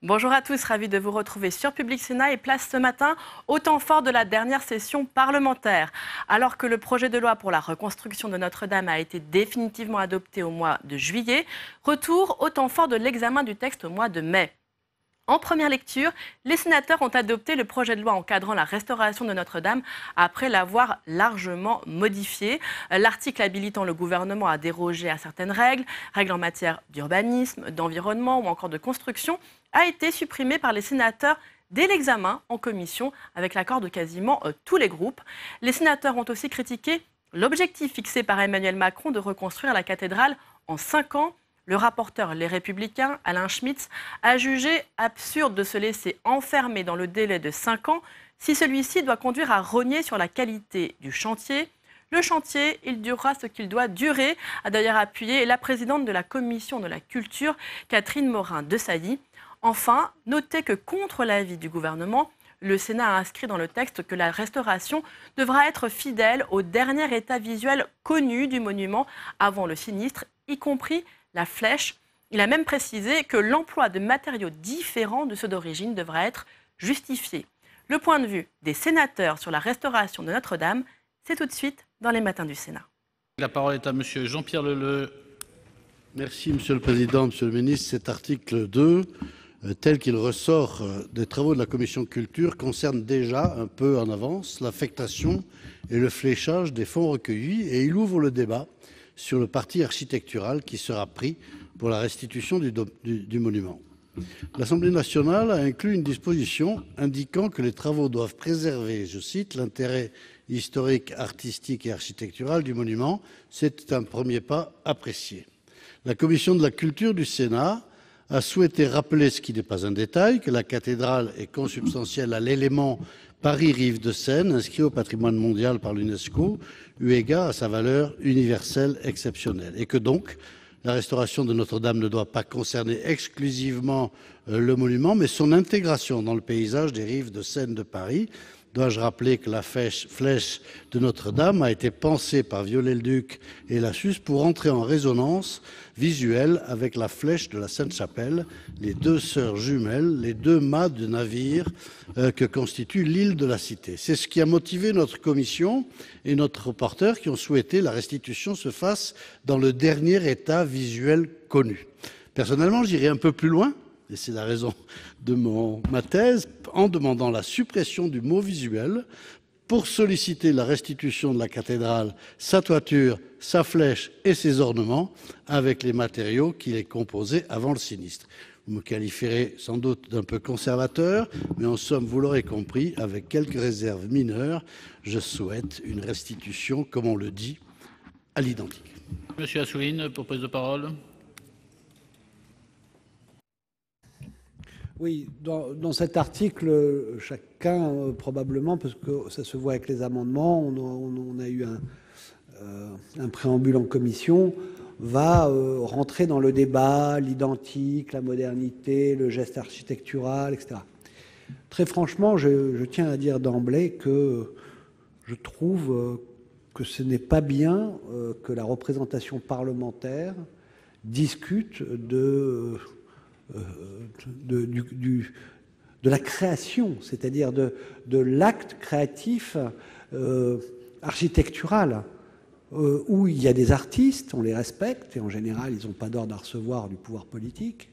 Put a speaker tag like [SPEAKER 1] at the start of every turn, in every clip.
[SPEAKER 1] Bonjour à tous, ravi de vous retrouver sur Public Sénat et place ce matin au temps fort de la dernière session parlementaire. Alors que le projet de loi pour la reconstruction de Notre-Dame a été définitivement adopté au mois de juillet, retour au temps fort de l'examen du texte au mois de mai. En première lecture, les sénateurs ont adopté le projet de loi encadrant la restauration de Notre-Dame après l'avoir largement modifié. L'article habilitant le gouvernement à déroger à certaines règles en matière d'urbanisme, d'environnement ou encore de construction, a été supprimé par les sénateurs dès l'examen en commission avec l'accord de quasiment tous les groupes. Les sénateurs ont aussi critiqué l'objectif fixé par Emmanuel Macron de reconstruire la cathédrale en 5 ans. Le rapporteur Les Républicains, Alain Schmitz, a jugé absurde de se laisser enfermer dans le délai de 5 ans si celui-ci doit conduire à rogner sur la qualité du chantier. Le chantier, il durera ce qu'il doit durer, a d'ailleurs appuyé la présidente de la Commission de la Culture, Catherine Morin-Desailly. Enfin, notez que contre l'avis du gouvernement, le Sénat a inscrit dans le texte que la restauration devra être fidèle au dernier état visuel connu du monument avant le sinistre, y compris la flèche. Il a même précisé que l'emploi de matériaux différents de ceux d'origine devra être justifié. Le point de vue des sénateurs sur la restauration de Notre-Dame, c'est tout de suite dans les matins du Sénat.
[SPEAKER 2] La parole est à monsieur Jean-Pierre Leleux.
[SPEAKER 3] Merci Monsieur le Président, Monsieur le Ministre. Cet article 2, tel qu'il ressort des travaux de la Commission Culture, concerne déjà un peu en avance l'affectation et le fléchage des fonds recueillis et il ouvre le débat sur le parti architectural qui sera pris pour la restitution du monument. L'Assemblée nationale a inclus une disposition indiquant que les travaux doivent préserver, je cite, l'intérêt historique, artistique et architectural du monument. C'est un premier pas apprécié. La Commission de la Culture du Sénat a souhaité rappeler, ce qui n'est pas un détail, que la cathédrale est consubstantielle à l'élément Paris Rive de Seine, inscrit au patrimoine mondial par l'UNESCO, eu égard à sa valeur universelle exceptionnelle, et que donc la restauration de Notre-Dame ne doit pas concerner exclusivement le monument, mais son intégration dans le paysage des rives de Seine de Paris. Dois-je rappeler que la flèche de Notre-Dame a été pensée par Viollet-le-Duc et Lassus pour entrer en résonance visuelle avec la flèche de la Sainte-Chapelle, les deux sœurs jumelles, les deux mâts de navire que constitue l'île de la Cité. C'est ce qui a motivé notre commission et notre rapporteur qui ont souhaité la restitution se fasse dans le dernier état visuel connu. Personnellement, j'irai un peu plus loin, et c'est la raison de ma thèse, en demandant la suppression du mot visuel pour solliciter la restitution de la cathédrale, sa toiture, sa flèche et ses ornements avec les matériaux qui les composaient avant le sinistre. Vous me qualifierez sans doute d'un peu conservateur, mais en somme, vous l'aurez compris, avec quelques réserves mineures, je souhaite une restitution, comme on le dit, à l'identique.
[SPEAKER 2] Monsieur Assouline, pour prise de parole.
[SPEAKER 4] Oui, dans cet article, chacun, probablement, parce que ça se voit avec les amendements, on a eu un préambule en commission, va rentrer dans le débat, l'identique, la modernité, le geste architectural, etc. Très franchement, je tiens à dire d'emblée que je trouve que ce n'est pas bien que la représentation parlementaire discute de la création, c'est-à-dire de l'acte créatif architectural, où il y a des artistes, on les respecte, et en général, ils n'ont pas d'ordre à recevoir du pouvoir politique,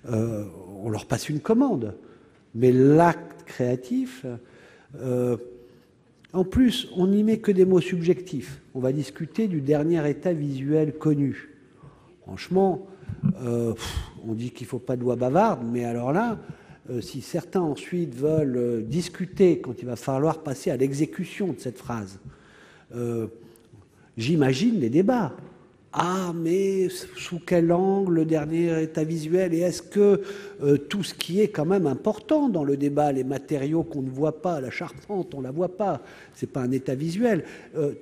[SPEAKER 4] on leur passe une commande. Mais l'acte créatif, en plus, on n'y met que des mots subjectifs. On va discuter du dernier état visuel connu. Franchement, on dit qu'il ne faut pas de loi bavarde, mais alors là, si certains ensuite veulent discuter quand il va falloir passer à l'exécution de cette phrase, j'imagine les débats. Ah, mais sous quel angle le dernier état visuel? Et est-ce que tout ce qui est quand même important dans le débat, les matériaux qu'on ne voit pas, la charpente, on ne la voit pas, ce n'est pas un état visuel,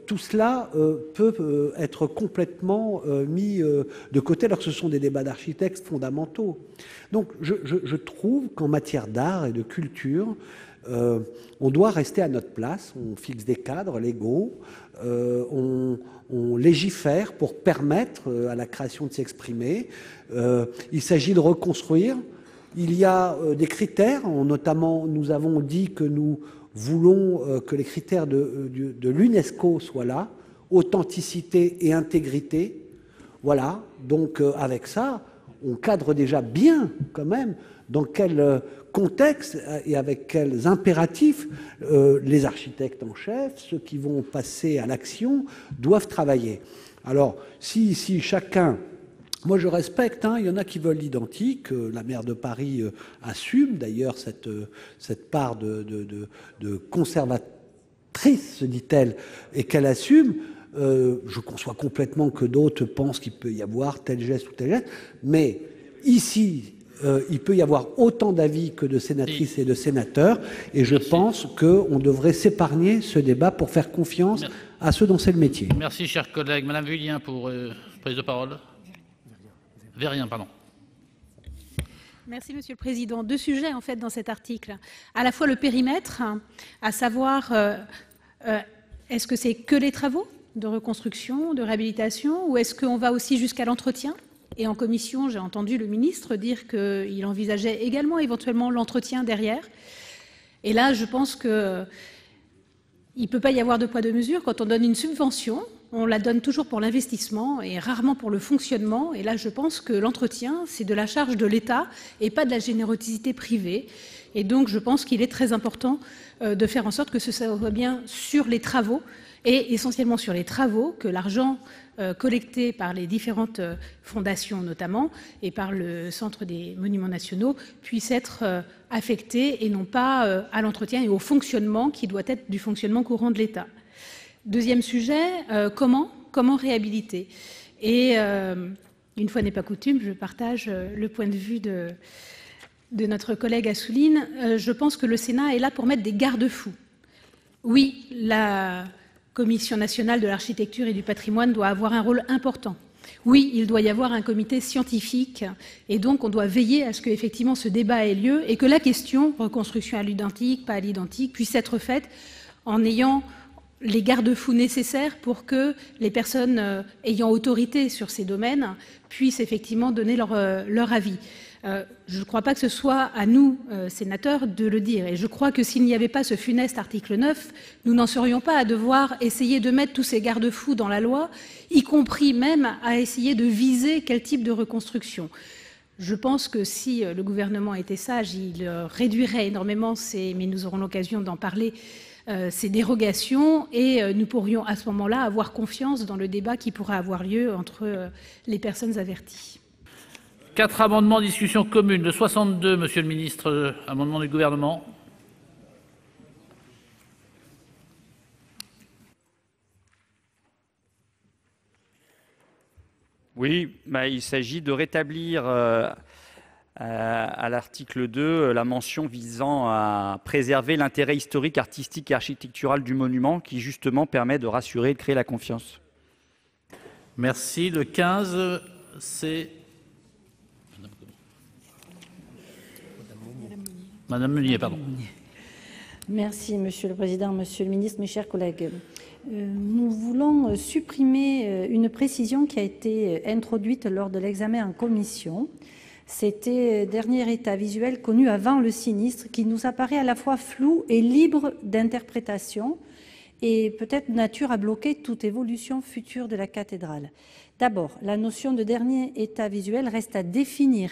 [SPEAKER 4] tout cela peut être complètement mis de côté alors que ce sont des débats d'architectes fondamentaux. Donc je trouve qu'en matière d'art et de culture, on doit rester à notre place, on fixe des cadres légaux, on légifère pour permettre à la création de s'exprimer. Il s'agit de reconstruire. Il y a des critères, notamment nous avons dit que nous voulons que les critères de l'UNESCO soient là, authenticité et intégrité. Voilà, donc avec ça, on cadre déjà bien quand même dans quel contexte et avec quels impératifs les architectes en chef, ceux qui vont passer à l'action, doivent travailler. Alors, si chacun... Moi, je respecte, il y en a qui veulent l'identique. La maire de Paris assume d'ailleurs cette part de conservatrice, se dit-elle, et qu'elle assume. Je conçois complètement que d'autres pensent qu'il peut y avoir tel geste ou tel geste, mais ici, il peut y avoir autant d'avis que de sénatrices et de sénateurs, et je pense qu'on devrait s'épargner ce débat pour faire confiance à ceux dont c'est le métier.
[SPEAKER 2] Merci, cher collègue. Madame Vullien, pour prise de parole. Vérien, pardon.
[SPEAKER 5] Merci, Monsieur le Président. Deux sujets, en fait, dans cet article. À la fois le périmètre, à savoir, est-ce que c'est que les travaux de reconstruction, de réhabilitation, ou est-ce qu'on va aussi jusqu'à l'entretien? Et en commission, j'ai entendu le ministre dire qu'il envisageait également éventuellement l'entretien derrière. Et là, je pense qu'il ne peut pas y avoir de poids de mesure. Quand on donne une subvention, on la donne toujours pour l'investissement et rarement pour le fonctionnement. Et là, je pense que l'entretien, c'est de la charge de l'État et pas de la générosité privée. Et donc, je pense qu'il est très important de faire en sorte que ce soit bien sur les travaux et essentiellement sur les travaux que l'argent collecté par les différentes fondations notamment et par le Centre des Monuments Nationaux puisse être affecté et non pas à l'entretien et au fonctionnement qui doit être du fonctionnement courant de l'État. Deuxième sujet, comment réhabiliter? Et une fois n'est pas coutume, je partage le point de vue de notre collègue Assouline. Je pense que le Sénat est là pour mettre des garde-fous. Oui, la Commission nationale de l'architecture et du patrimoine doit avoir un rôle important. Oui, il doit y avoir un comité scientifique et donc on doit veiller à ce qu'effectivement ce débat ait lieu et que la question, reconstruction à l'identique, pas à l'identique, puisse être faite en ayant les garde-fous nécessaires pour que les personnes ayant autorité sur ces domaines puissent effectivement donner leur avis. Je ne crois pas que ce soit à nous, sénateurs, de le dire. Et je crois que s'il n'y avait pas ce funeste article 9, nous n'en serions pas à devoir essayer de mettre tous ces garde-fous dans la loi, y compris même à essayer de viser quel type de reconstruction. Je pense que si le gouvernement était sage, il réduirait énormément mais nous aurons l'occasion d'en parler, ces dérogations et nous pourrions à ce moment-là avoir confiance dans le débat qui pourra avoir lieu entre les personnes averties.
[SPEAKER 2] 4 amendements en discussion commune. Le 62, Monsieur le Ministre, amendement du Gouvernement.
[SPEAKER 6] Oui, il s'agit de rétablir à l'article 2 la mention visant à préserver l'intérêt historique, artistique et architectural du monument qui justement permet de rassurer et de créer la confiance.
[SPEAKER 2] Merci. Le 15, c'est... Madame Meunier, pardon.
[SPEAKER 7] Merci, Monsieur le Président, Monsieur le Ministre, mes chers collègues. Nous voulons supprimer une précision qui a été introduite lors de l'examen en commission. C'était dernier état visuel connu avant le sinistre qui nous apparaît à la fois flou et libre d'interprétation et peut-être nature à bloquer toute évolution future de la cathédrale. D'abord, la notion de dernier état visuel reste à définir.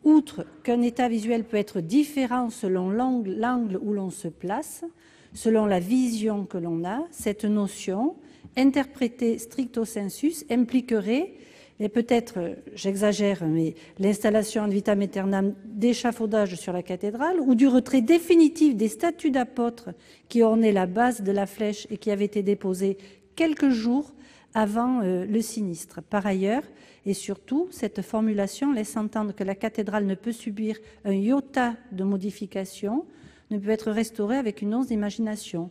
[SPEAKER 7] Outre qu'un état visuel peut être différent selon l'angle où l'on se place, selon la vision que l'on a, cette notion, interprétée stricto sensus, impliquerait, et peut-être, j'exagère, mais l'installation ad vitam aeternam d'échafaudage sur la cathédrale ou du retrait définitif des statues d'apôtres qui ornaient la base de la flèche et qui avaient été déposées quelques jours avant le sinistre. Par ailleurs, et surtout, cette formulation laisse entendre que la cathédrale ne peut subir un iota de modification, ne peut être restaurée avec une once d'imagination.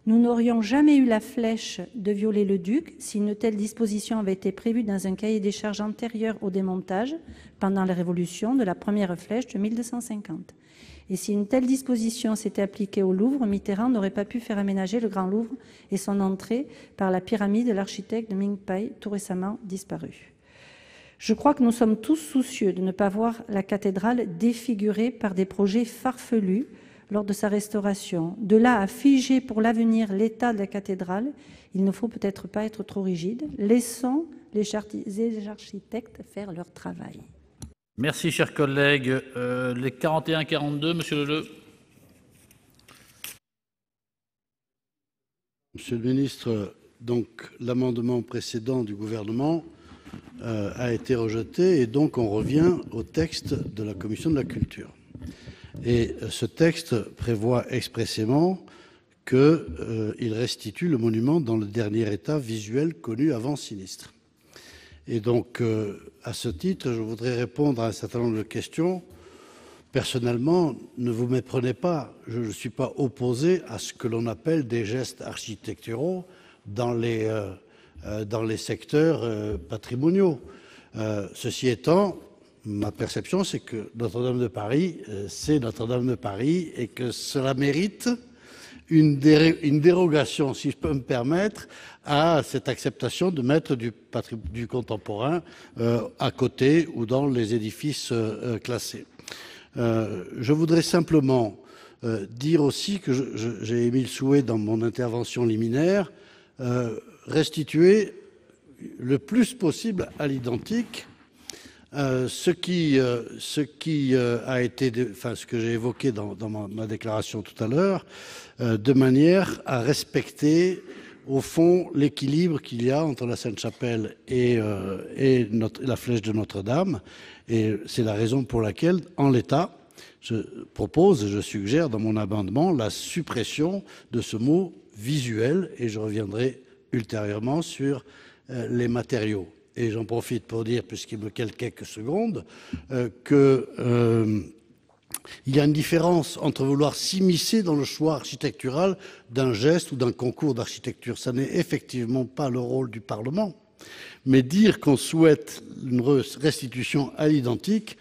[SPEAKER 7] Nous n'aurions jamais eu la flèche de Viollet-le-Duc si une telle disposition avait été prévue dans un cahier des charges antérieur au démontage, pendant la révolution de la première flèche de 1250. Et si une telle disposition s'était appliquée au Louvre, Mitterrand n'aurait pas pu faire aménager le Grand Louvre et son entrée par la pyramide de l'architecte de Ming Pai, tout récemment disparu. Je crois que nous sommes tous soucieux de ne pas voir la cathédrale défigurée par des projets farfelus lors de sa restauration. De là à figer pour l'avenir l'état de la cathédrale, il ne faut peut-être pas être trop rigide. Laissons les architectes faire leur travail.
[SPEAKER 2] Merci, chers collègues. Les 41-42, monsieur Leleux.
[SPEAKER 3] Monsieur le ministre, donc l'amendement précédent du gouvernement a été rejeté et donc on revient au texte de la commission de la culture. Et ce texte prévoit expressément qu'il restitue le monument dans le dernier état visuel connu avant sinistre. Et donc, à ce titre, je voudrais répondre à un certain nombre de questions. Personnellement, ne vous méprenez pas, je ne suis pas opposé à ce que l'on appelle des gestes architecturaux dans les secteurs patrimoniaux. Ceci étant, ma perception, c'est que Notre-Dame de Paris, c'est Notre-Dame de Paris et que cela mérite une dérogation, si je peux me permettre, à cette acceptation de mettre du contemporain à côté ou dans les édifices classés. Je voudrais simplement dire aussi que j'ai émis le souhait dans mon intervention liminaire restituer le plus possible à l'identique ce que j'ai évoqué dans ma déclaration tout à l'heure, de manière à respecter au fond l'équilibre qu'il y a entre la Sainte-Chapelle et la flèche de Notre-Dame. Et c'est la raison pour laquelle, en l'état, je propose et je suggère dans mon amendement la suppression de ce mot visuel, et je reviendrai ultérieurement sur les matériaux. Et j'en profite pour dire, puisqu'il me reste quelques secondes, il y a une différence entre vouloir s'immiscer dans le choix architectural d'un geste ou d'un concours d'architecture. Ça n'est effectivement pas le rôle du Parlement. Mais dire qu'on souhaite une restitution à l'identique,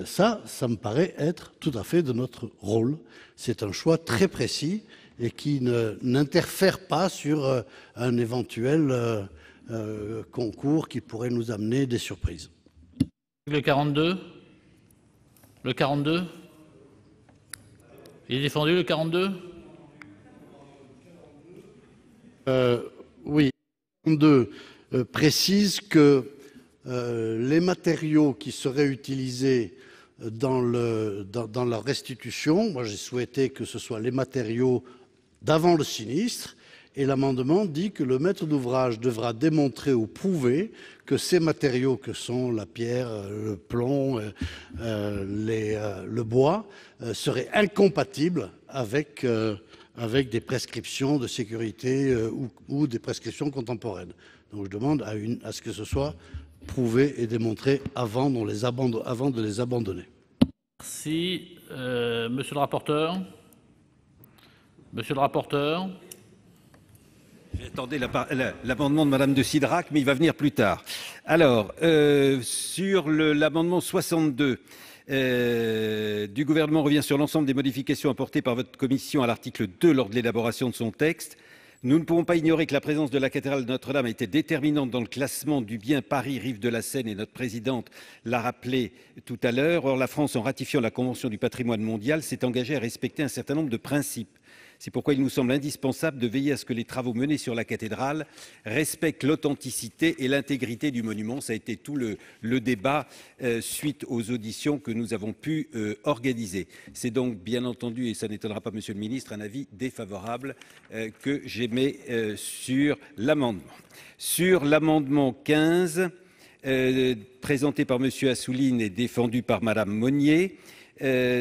[SPEAKER 3] ça me paraît être tout à fait de notre rôle. C'est un choix très précis et qui n'interfère pas sur un éventuel concours qui pourrait nous amener des surprises.
[SPEAKER 2] Le 42 ? Le 42 ? Il est défendu, le 42 ?
[SPEAKER 3] Oui. Le 42 précise que les matériaux qui seraient utilisés dans la restitution, moi j'ai souhaité que ce soit les matériaux d'avant le sinistre, et l'amendement dit que le maître d'ouvrage devra démontrer ou prouver que ces matériaux que sont la pierre, le plomb, le bois, seraient incompatibles avec des prescriptions de sécurité ou des prescriptions contemporaines. Donc je demande à ce que ce soit prouvé et démontré avant de les abandonner.
[SPEAKER 2] Merci. Monsieur le rapporteur. Monsieur le rapporteur.
[SPEAKER 8] J'attendais l'amendement de Madame de Cidrac, mais il va venir plus tard. Alors, sur l'amendement 62, du gouvernement revient sur l'ensemble des modifications apportées par votre commission à l'article 2 lors de l'élaboration de son texte. Nous ne pouvons pas ignorer que la présence de la cathédrale de Notre-Dame a été déterminante dans le classement du bien Paris, rive de la Seine, et notre présidente l'a rappelé tout à l'heure. Or, la France, en ratifiant la Convention du patrimoine mondial, s'est engagée à respecter un certain nombre de principes. C'est pourquoi il nous semble indispensable de veiller à ce que les travaux menés sur la cathédrale respectent l'authenticité et l'intégrité du monument. Ça a été tout le débat suite aux auditions que nous avons pu organiser. C'est donc bien entendu, et ça n'étonnera pas Monsieur le Ministre, un avis défavorable que j'émets sur l'amendement. Sur l'amendement 15, présenté par Monsieur Assouline et défendu par Madame Monnier,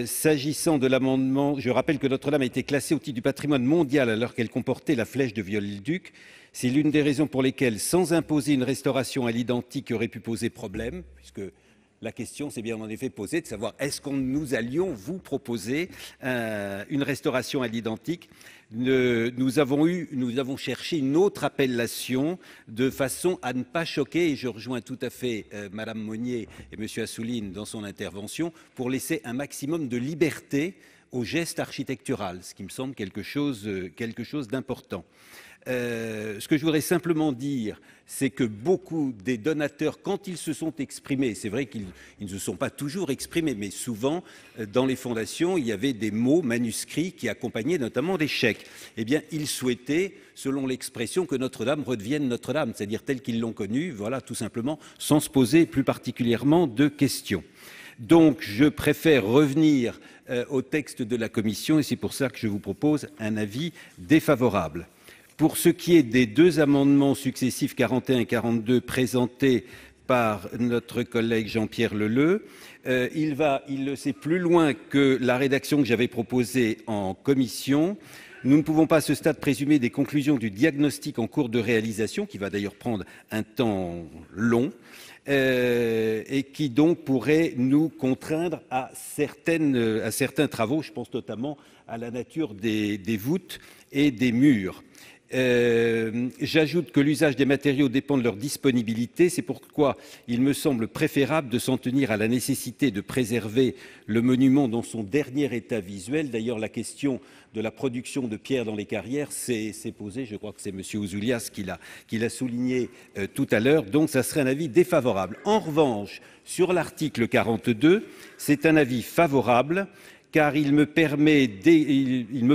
[SPEAKER 8] s'agissant de l'amendement, je rappelle que Notre-Dame a été classée au titre du patrimoine mondial alors qu'elle comportait la flèche de Viollet-le-Duc. C'est l'une des raisons pour lesquelles, sans imposer une restauration à l'identique qui aurait pu poser problème, puisque la question s'est bien en effet posée de savoir est-ce que nous allions vous proposer une restauration à l'identique. Nous avons cherché une autre appellation de façon à ne pas choquer, et je rejoins tout à fait Madame Monnier et Monsieur Assouline dans son intervention, pour laisser un maximum de liberté au geste architectural, ce qui me semble quelque chose d'important. Ce que je voudrais simplement dire, c'est que beaucoup des donateurs, quand ils se sont exprimés, c'est vrai qu'ils ne se sont pas toujours exprimés, mais souvent, dans les fondations, il y avait des mots manuscrits qui accompagnaient notamment des chèques. Eh bien, ils souhaitaient, selon l'expression, que Notre-Dame redevienne Notre-Dame, c'est-à-dire telle qu'ils l'ont connue, voilà, tout simplement, sans se poser plus particulièrement de questions. Donc, je préfère revenir au texte de la Commission, et c'est pour ça que je vous propose un avis défavorable. Pour ce qui est des deux amendements successifs 41 et 42 présentés par notre collègue Jean-Pierre Leleux, il c'est plus loin que la rédaction que j'avais proposée en commission. Nous ne pouvons pas à ce stade présumer des conclusions du diagnostic en cours de réalisation, qui va d'ailleurs prendre un temps long, et qui donc pourrait nous contraindre à certains travaux. Je pense notamment à la nature des voûtes et des murs. J'ajoute que l'usage des matériaux dépend de leur disponibilité. C'est pourquoi il me semble préférable de s'en tenir à la nécessité de préserver le monument dans son dernier état visuel. D'ailleurs, la question de la production de pierre dans les carrières s'est posée. Je crois que c'est M. Ouzoulias qui l'a souligné tout à l'heure. Donc, ça serait un avis défavorable. En revanche, sur l'article 42, c'est un avis favorable, car il me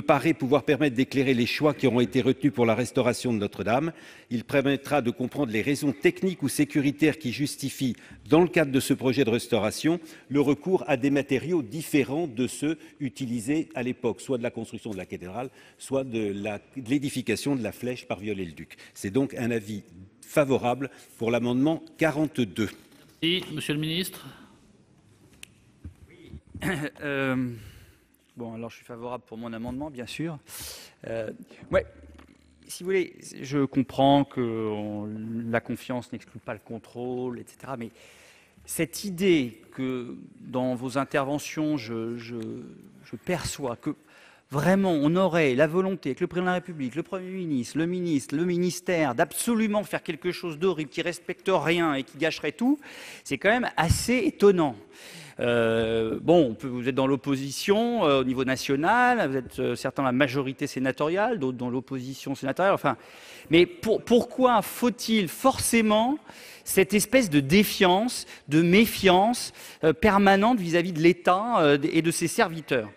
[SPEAKER 8] paraît pouvoir permettre d'éclairer les choix qui auront été retenus pour la restauration de Notre-Dame. Il permettra de comprendre les raisons techniques ou sécuritaires qui justifient, dans le cadre de ce projet de restauration, le recours à des matériaux différents de ceux utilisés à l'époque, soit de la construction de la cathédrale, soit de l'édification de la flèche par Viollet-le-Duc. C'est donc un avis favorable pour l'amendement 42.
[SPEAKER 2] Et Monsieur le Ministre.
[SPEAKER 6] Bon, alors je suis favorable pour mon amendement, bien sûr. Ouais, si vous voulez, je comprends que la confiance n'exclut pas le contrôle, etc. Mais cette idée que dans vos interventions, je perçois que vraiment on aurait la volonté avec le président de la République, le Premier ministre, le ministère, d'absolument faire quelque chose d'horrible, qui respecte rien et qui gâcherait tout, c'est quand même assez étonnant. Bon, vous êtes dans l'opposition au niveau national, vous êtes certains dans la majorité sénatoriale, d'autres dans l'opposition sénatoriale, enfin. Mais pourquoi faut-il forcément cette espèce de défiance, de méfiance permanente vis-à-vis de l'État et de ses serviteurs?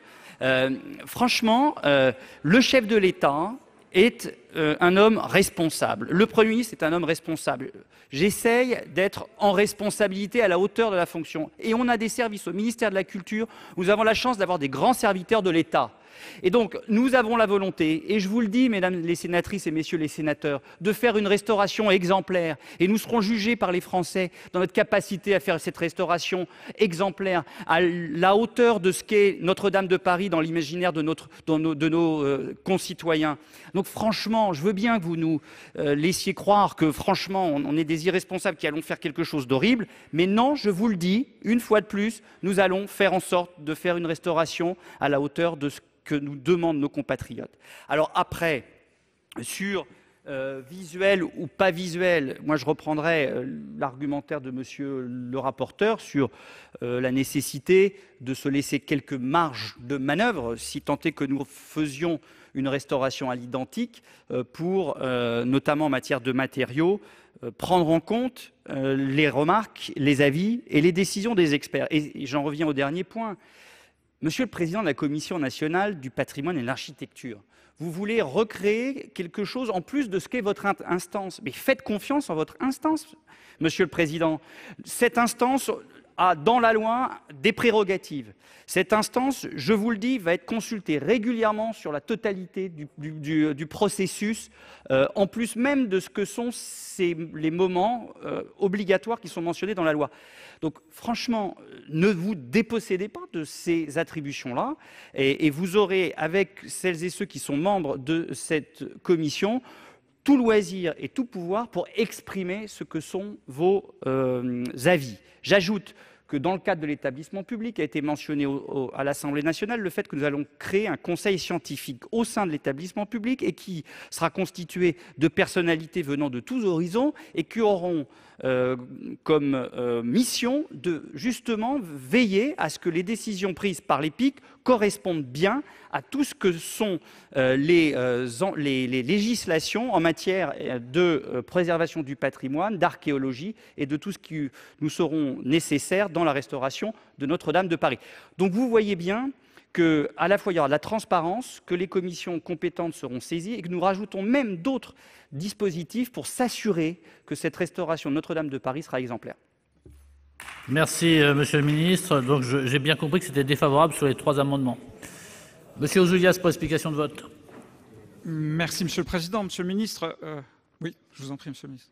[SPEAKER 6] Franchement, le chef de l'État est un homme responsable. Le Premier ministre est un homme responsable. J'essaye d'être en responsabilité à la hauteur de la fonction. Et on a des services au ministère de la Culture où nous avons la chance d'avoir des grands serviteurs de l'État. Et donc, nous avons la volonté, et je vous le dis, mesdames les sénatrices et messieurs les sénateurs, de faire une restauration exemplaire. Et nous serons jugés par les Français dans notre capacité à faire cette restauration exemplaire à la hauteur de ce qu'est Notre-Dame de Paris dans l'imaginaire de nos concitoyens. Donc, franchement, je veux bien que vous nous laissiez croire que, franchement, on est des irresponsables qui allons faire quelque chose d'horrible. Mais non, je vous le dis, une fois de plus, nous allons faire en sorte de faire une restauration à la hauteur de ce que nous demandent nos compatriotes. Alors après, sur visuel ou pas visuel, moi je reprendrai l'argumentaire de monsieur le rapporteur sur la nécessité de se laisser quelques marges de manœuvre, si tant est que nous faisions une restauration à l'identique, pour, notamment en matière de matériaux, prendre en compte les remarques, les avis et les décisions des experts. Et j'en reviens au dernier point. Monsieur le Président de la Commission nationale du patrimoine et de l'architecture, vous voulez recréer quelque chose en plus de ce qu'est votre instance. Mais faites confiance en votre instance, Monsieur le Président. Cette instance a dans la loi des prérogatives. Cette instance, je vous le dis, va être consultée régulièrement sur la totalité du processus, en plus même de ce que sont les moments obligatoires qui sont mentionnés dans la loi. Donc franchement, ne vous dépossédez pas de ces attributions-là et vous aurez, avec celles et ceux qui sont membres de cette commission, tout loisir et tout pouvoir pour exprimer ce que sont vos avis. J'ajoute que dans le cadre de l'établissement public a été mentionné à l'Assemblée nationale le fait que nous allons créer un conseil scientifique au sein de l'établissement public et qui sera constitué de personnalités venant de tous horizons et qui auront comme mission de justement veiller à ce que les décisions prises par l'EPIC correspondent bien à tout ce que sont les législations en matière de préservation du patrimoine, d'archéologie et de tout ce qui nous seront nécessaires dans la restauration de Notre-Dame de Paris. Donc vous voyez bien qu'à la fois il y aura de la transparence, que les commissions compétentes seront saisies et que nous rajoutons même d'autres dispositifs pour s'assurer que cette restauration de Notre-Dame de Paris sera exemplaire.
[SPEAKER 2] Merci, Monsieur le Ministre. Donc j'ai bien compris que c'était défavorable sur les 3 amendements. Monsieur Ouzoulias, pour explication de vote.
[SPEAKER 9] Merci, Monsieur le Président. Monsieur le Ministre, oui, je vous en prie, Monsieur le Ministre.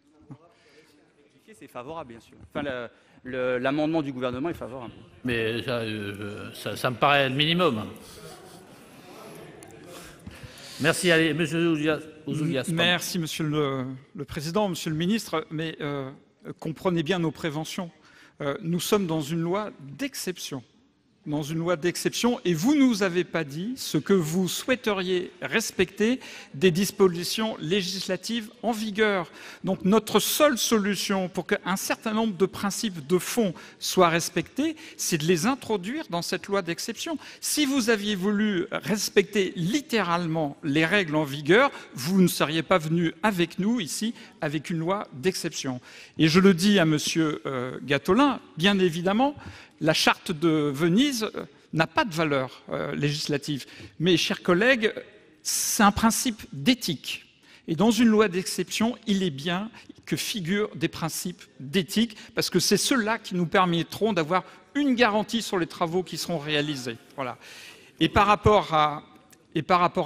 [SPEAKER 6] C'est favorable, bien sûr. Enfin, l'amendement du gouvernement est favorable.
[SPEAKER 2] Mais ça me paraît le minimum. Merci, allez, Monsieur Ouzoulias.
[SPEAKER 9] Merci, Monsieur le Président, Monsieur le Ministre, mais comprenez bien nos préventions. Nous sommes dans une loi d'exception. Et vous ne nous avez pas dit ce que vous souhaiteriez respecter des dispositions législatives en vigueur. Donc notre seule solution pour qu'un certain nombre de principes de fond soient respectés, c'est de les introduire dans cette loi d'exception. Si vous aviez voulu respecter littéralement les règles en vigueur, vous ne seriez pas venu avec nous ici avec une loi d'exception. Et je le dis à Monsieur Gattolin, bien évidemment, la charte de Venise n'a pas de valeur législative. Mais, chers collègues, c'est un principe d'éthique. Et dans une loi d'exception, il est bien que figurent des principes d'éthique, parce que c'est ceux-là qui nous permettront d'avoir une garantie sur les travaux qui seront réalisés. Voilà. Et par rapport à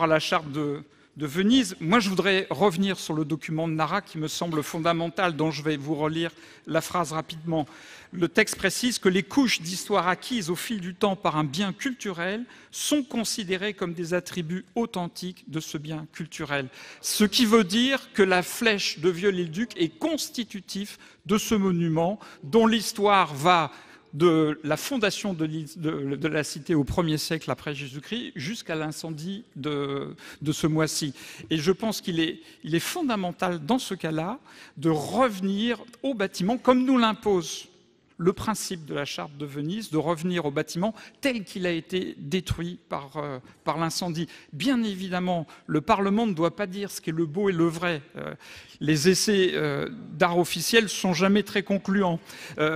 [SPEAKER 9] la charte de Venise, moi je voudrais revenir sur le document de Nara qui me semble fondamental, dont je vais vous relire la phrase rapidement. Le texte précise que les couches d'histoire acquises au fil du temps par un bien culturel sont considérées comme des attributs authentiques de ce bien culturel. Ce qui veut dire que la flèche de Viollet-le-Duc est constitutif de ce monument dont l'histoire va de la fondation de la cité au 1er siècle après Jésus-Christ jusqu'à l'incendie de ce mois-ci. Et je pense qu'il est fondamental dans ce cas-là de revenir au bâtiment comme nous l'impose le principe de la charte de Venise, de revenir au bâtiment tel qu'il a été détruit par l'incendie. Bien évidemment, le Parlement ne doit pas dire ce qui est le beau et le vrai. Les essais d'art officiel ne sont jamais très concluants.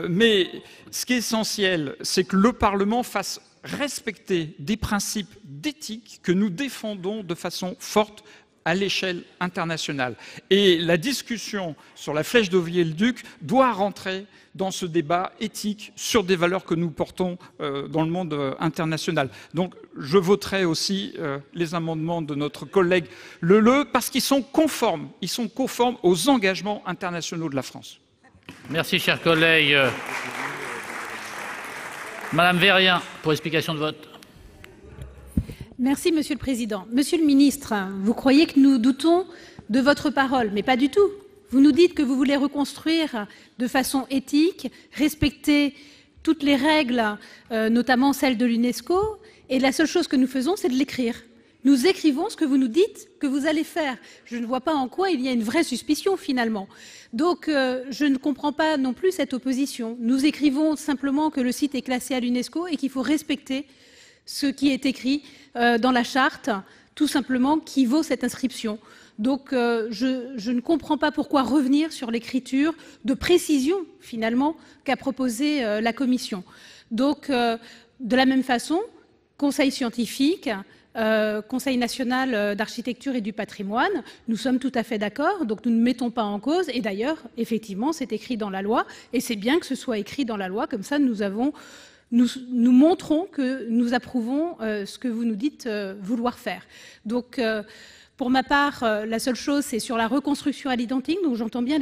[SPEAKER 9] Mais ce qui est essentiel, c'est que le Parlement fasse respecter des principes d'éthique que nous défendons de façon forte à l'échelle internationale. Et la discussion sur la flèche de Viollet-le-Duc doit rentrer dans ce débat éthique sur des valeurs que nous portons dans le monde international. Donc je voterai aussi les amendements de notre collègue Leleux parce qu'ils sont conformes aux engagements internationaux de la France.
[SPEAKER 2] Merci, chers collègues. Madame Vérien, pour explication de vote.
[SPEAKER 5] Merci, Monsieur le Président. Monsieur le Ministre, vous croyez que nous doutons de votre parole, mais pas du tout. Vous nous dites que vous voulez reconstruire de façon éthique, respecter toutes les règles, notamment celles de l'UNESCO, et la seule chose que nous faisons, c'est de l'écrire. Nous écrivons ce que vous nous dites que vous allez faire. Je ne vois pas en quoi il y a une vraie suspicion, finalement. Donc, je ne comprends pas non plus cette opposition. Nous écrivons simplement que le site est classé à l'UNESCO et qu'il faut respecter ce qui est écrit dans la charte, tout simplement, qui vaut cette inscription. Donc, je ne comprends pas pourquoi revenir sur l'écriture de précision, finalement, qu'a proposé la Commission. Donc, de la même façon, Conseil scientifique, Conseil national d'architecture et du patrimoine, nous sommes tout à fait d'accord, donc nous ne mettons pas en cause. Et d'ailleurs, effectivement, c'est écrit dans la loi, et c'est bien que ce soit écrit dans la loi, comme ça nous montrons que nous approuvons ce que vous nous dites vouloir faire. Donc, pour ma part, la seule chose, c'est sur la reconstruction à l'identique. Donc, j'entends bien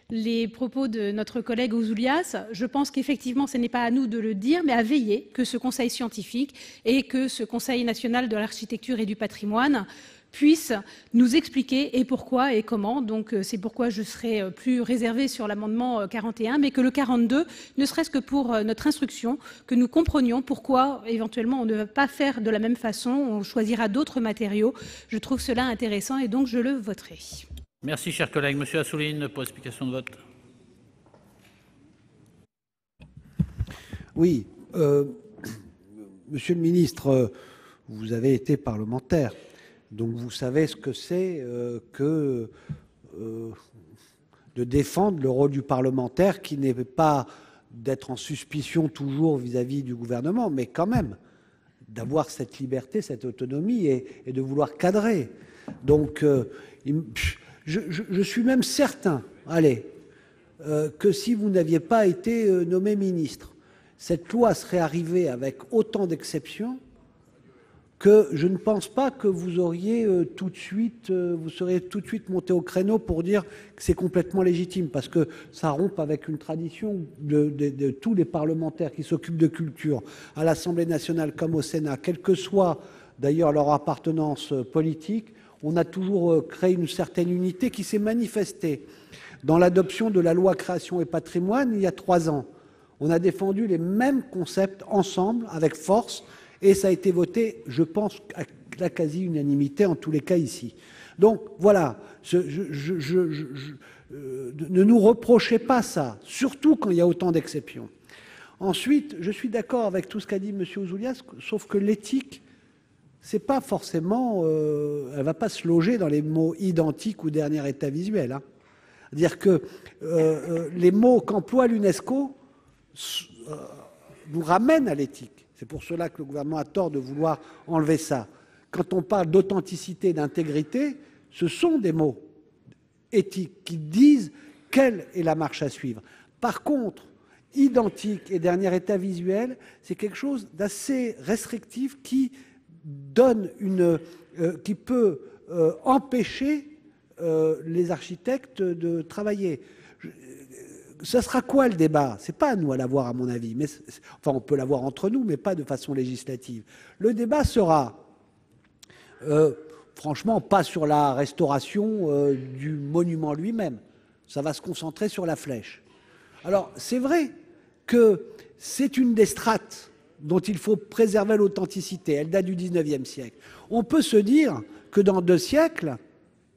[SPEAKER 5] les propos de notre collègue Ouzoulias. Je pense qu'effectivement, ce n'est pas à nous de le dire, mais à veiller que ce conseil scientifique et que ce Conseil national de l'architecture et du patrimoine puisse nous expliquer et pourquoi et comment. Donc c'est pourquoi je serai plus réservée sur l'amendement 41, mais que le 42, ne serait-ce que pour notre instruction, que nous comprenions pourquoi éventuellement on ne va pas faire de la même façon, on choisira d'autres matériaux. Je trouve cela intéressant et donc je le voterai.
[SPEAKER 2] Merci, cher collègue. Monsieur Assouline, pour explication de vote.
[SPEAKER 4] Oui, monsieur le ministre, vous avez été parlementaire, donc vous savez ce que c'est que de défendre le rôle du parlementaire qui n'est pas d'être en suspicion toujours vis-à-vis du gouvernement, mais quand même d'avoir cette liberté, cette autonomie et de vouloir cadrer. Donc, je suis même certain, que si vous n'aviez pas été nommé ministre, cette loi serait arrivée avec autant d'exceptions que je ne pense pas que vous auriez tout de suite, vous seriez tout de suite monté au créneau pour dire que c'est complètement légitime, parce que ça rompt avec une tradition de tous les parlementaires qui s'occupent de culture, à l'Assemblée nationale comme au Sénat, quelle que soit d'ailleurs leur appartenance politique. On a toujours créé une certaine unité qui s'est manifestée dans l'adoption de la loi création et patrimoine il y a 3 ans. On a défendu les mêmes concepts ensemble, avec force, et ça a été voté, je pense, à la quasi-unanimité, en tous les cas ici. Donc voilà, ne nous reprochez pas ça, surtout quand il y a autant d'exceptions. Ensuite, je suis d'accord avec tout ce qu'a dit M. Ouzoulias, sauf que l'éthique, c'est pas forcément, elle va pas se loger dans les mots identiques ou dernier état visuel. Hein. C'est-à-dire que les mots qu'emploie l'UNESCO nous ramènent à l'éthique. C'est pour cela que le gouvernement a tort de vouloir enlever ça. Quand on parle d'authenticité, d'intégrité, ce sont des mots éthiques qui disent quelle est la marche à suivre. Par contre, identique et dernier état visuel, c'est quelque chose d'assez restrictif qui donne qui peut empêcher les architectes de travailler. Ça sera quoi le débat? C'est pas à nous à l'avoir, à mon avis. Mais enfin, on peut l'avoir entre nous, mais pas de façon législative. Le débat sera, franchement, pas sur la restauration du monument lui-même. Ça va se concentrer sur la flèche. Alors, c'est vrai que c'est une des strates dont il faut préserver l'authenticité. Elle date du 19e siècle. On peut se dire que dans 2 siècles,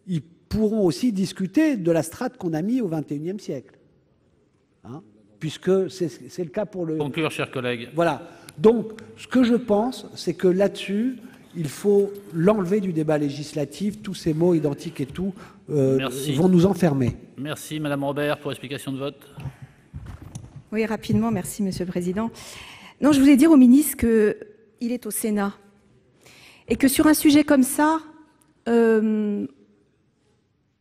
[SPEAKER 4] ils pourront aussi discuter de la strate qu'on a mise au 21e siècle. Hein, puisque c'est le cas pour le...
[SPEAKER 2] Conclure, chers collègues.
[SPEAKER 4] Voilà. Donc, ce que je pense, c'est que là-dessus, il faut l'enlever du débat législatif. Tous ces mots identiques et tout vont nous enfermer.
[SPEAKER 2] Merci. Madame Robert, pour explication de vote.
[SPEAKER 10] Oui, rapidement. Merci, Monsieur le Président. Non, je voulais dire au ministre qu'il est au Sénat et que sur un sujet comme ça, on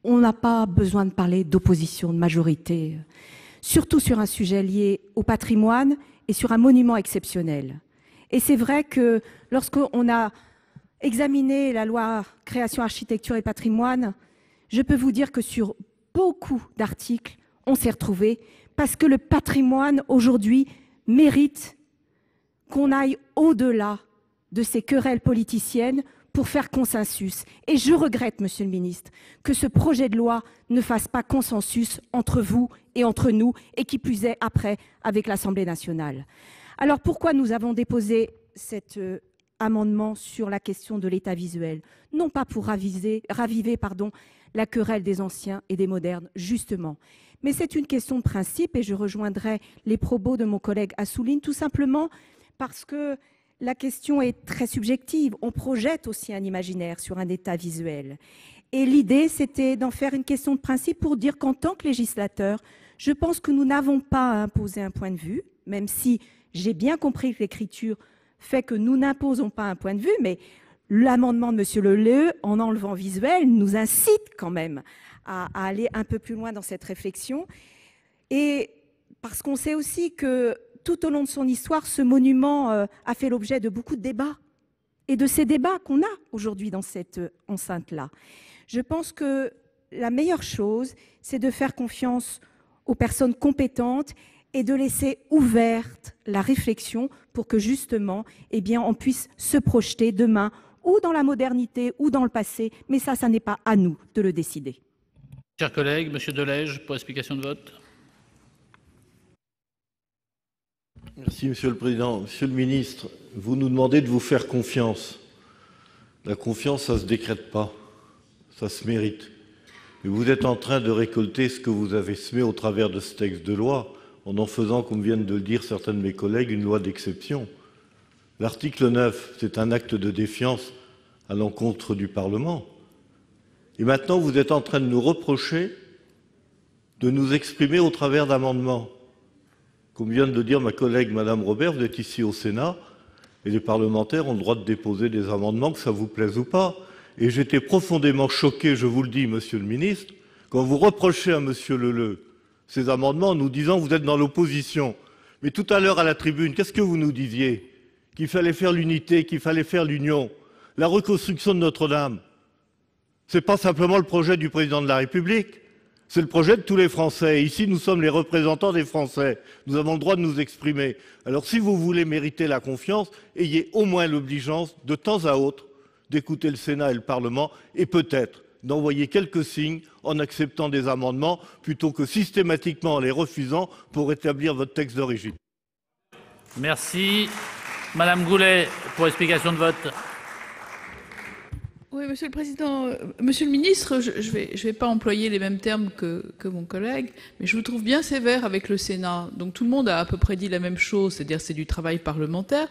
[SPEAKER 10] n'a pas besoin de parler d'opposition, de majorité. Surtout sur un sujet lié au patrimoine et sur un monument exceptionnel. Et c'est vrai que lorsqu'on a examiné la loi création, architecture et patrimoine, je peux vous dire que sur beaucoup d'articles, on s'est retrouvés parce que le patrimoine aujourd'hui mérite qu'on aille au-delà de ces querelles politiciennes pour faire consensus. Et je regrette, Monsieur le Ministre, que ce projet de loi ne fasse pas consensus entre vous et entre nous, et qui plus est après avec l'Assemblée nationale. Alors pourquoi nous avons déposé cet amendement sur la question de l'état visuel? Non pas pour raviver la querelle des anciens et des modernes, justement. Mais c'est une question de principe, et je rejoindrai les propos de mon collègue Assouline, tout simplement parce que la question est très subjective. On projette aussi un imaginaire sur un état visuel. Et l'idée, c'était d'en faire une question de principe pour dire qu'en tant que législateur, je pense que nous n'avons pas à imposer un point de vue, même si j'ai bien compris que l'écriture fait que nous n'imposons pas un point de vue, mais l'amendement de M. Leleux, en enlevant visuel, nous incite quand même à aller un peu plus loin dans cette réflexion. Et parce qu'on sait aussi que tout au long de son histoire, ce monument a fait l'objet de beaucoup de débats. Et de ces débats qu'on a aujourd'hui dans cette enceinte-là. Je pense que la meilleure chose, c'est de faire confiance aux personnes compétentes et de laisser ouverte la réflexion pour que justement, eh bien, on puisse se projeter demain ou dans la modernité, ou dans le passé, mais ça n'est pas à nous de le décider.
[SPEAKER 2] Chers collègues, Monsieur Delège, pour explication de vote.
[SPEAKER 11] Merci, Monsieur le Président. Monsieur le Ministre, vous nous demandez de vous faire confiance. La confiance, ça ne se décrète pas, ça se mérite. Et vous êtes en train de récolter ce que vous avez semé au travers de ce texte de loi, en faisant, comme viennent de le dire certains de mes collègues, une loi d'exception. L'article 9, c'est un acte de défiance à l'encontre du Parlement. Et maintenant, vous êtes en train de nous reprocher de nous exprimer au travers d'amendements. Comme vient de le dire ma collègue Madame Robert, vous êtes ici au Sénat et les parlementaires ont le droit de déposer des amendements, que ça vous plaise ou pas. Et j'étais profondément choqué, je vous le dis, Monsieur le Ministre, quand vous reprochez à Monsieur Leleux ces amendements en nous disant vous êtes dans l'opposition. Mais tout à l'heure à la tribune, qu'est-ce que vous nous disiez? Qu'il fallait faire l'unité, qu'il fallait faire l'union. La reconstruction de Notre-Dame, ce n'est pas simplement le projet du président de la République, c'est le projet de tous les Français. Et ici, nous sommes les représentants des Français. Nous avons le droit de nous exprimer. Alors, si vous voulez mériter la confiance, ayez au moins l'obligeance, de temps à autre, d'écouter le Sénat et le Parlement, et peut-être d'envoyer quelques signes en acceptant des amendements, plutôt que systématiquement en les refusant pour rétablir votre texte d'origine.
[SPEAKER 2] Merci. Madame Goulet, pour explication de vote.
[SPEAKER 12] Oui, Monsieur le Président, Monsieur le Ministre, je vais pas employer les mêmes termes que mon collègue, mais je vous trouve bien sévère avec le Sénat. Donc tout le monde a à peu près dit la même chose, c'est-à-dire c'est du travail parlementaire.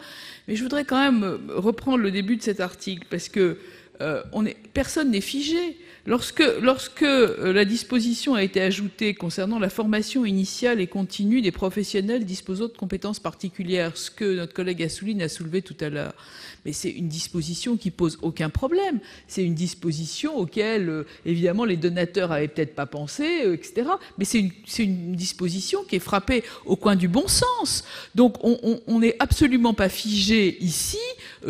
[SPEAKER 12] Mais je voudrais quand même reprendre le début de cet article, parce que personne n'est figé. Lorsque la disposition a été ajoutée concernant la formation initiale et continue des professionnels disposant de compétences particulières, ce que notre collègue Assouline a soulevé tout à l'heure, mais c'est une disposition qui pose aucun problème. C'est une disposition auquel, évidemment, les donateurs avaient peut-être pas pensé, etc. Mais c'est une disposition qui est frappée au coin du bon sens. Donc, on n'est absolument pas figé ici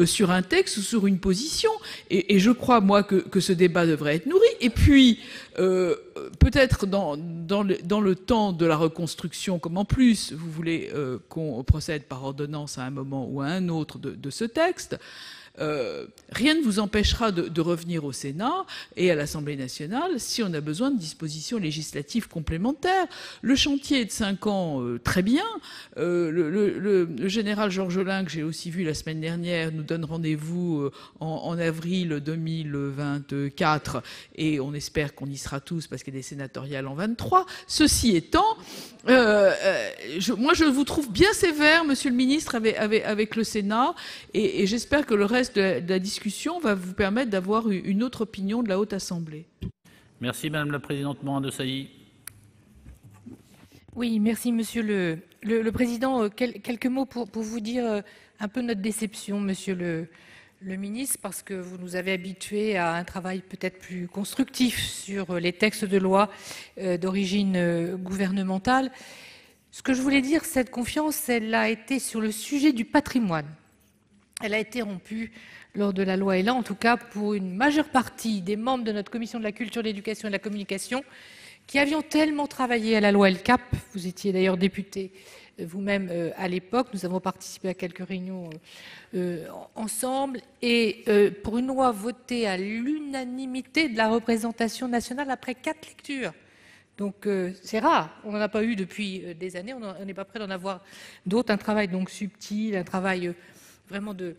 [SPEAKER 12] sur un texte ou sur une position. Et je crois, moi, que ce débat devrait être nourri. Et puis, peut-être dans le temps de la reconstruction, comme en plus vous voulez qu'on procède par ordonnance à un moment ou à un autre de ce texte, rien ne vous empêchera de revenir au Sénat et à l'Assemblée nationale si on a besoin de dispositions législatives complémentaires. Le chantier est de 5 ans, très bien. Le général Georges Olin, que j'ai aussi vu la semaine dernière, nous donne rendez-vous en avril 2024 et on espère qu'on y sera tous parce qu'il y a des sénatoriales en 23. Ceci étant, moi je vous trouve bien sévère, Monsieur le Ministre, avec le Sénat et j'espère que le reste de la discussion va vous permettre d'avoir une autre opinion de la Haute Assemblée.
[SPEAKER 2] Merci Madame la Présidente Morin-Desailly.
[SPEAKER 13] Oui, merci Monsieur le Président. Quelques mots pour vous dire un peu notre déception, Monsieur le Ministre, parce que vous nous avez habitués à un travail peut-être plus constructif sur les textes de loi d'origine gouvernementale. Ce que je voulais dire, cette confiance, elle a été sur le sujet du patrimoine. Elle a été rompue lors de la loi Elan, en tout cas pour une majeure partie des membres de notre commission de la culture, de l'éducation et de la communication, qui avions tellement travaillé à la loi El Cap. Vous étiez d'ailleurs député vous-même à l'époque. Nous avons participé à quelques réunions ensemble. Et pour une loi votée à l'unanimité de la représentation nationale après 4 lectures. Donc c'est rare, on n'en a pas eu depuis des années, on n'est pas prêt d'en avoir d'autres. Un travail donc subtil, un travail vraiment de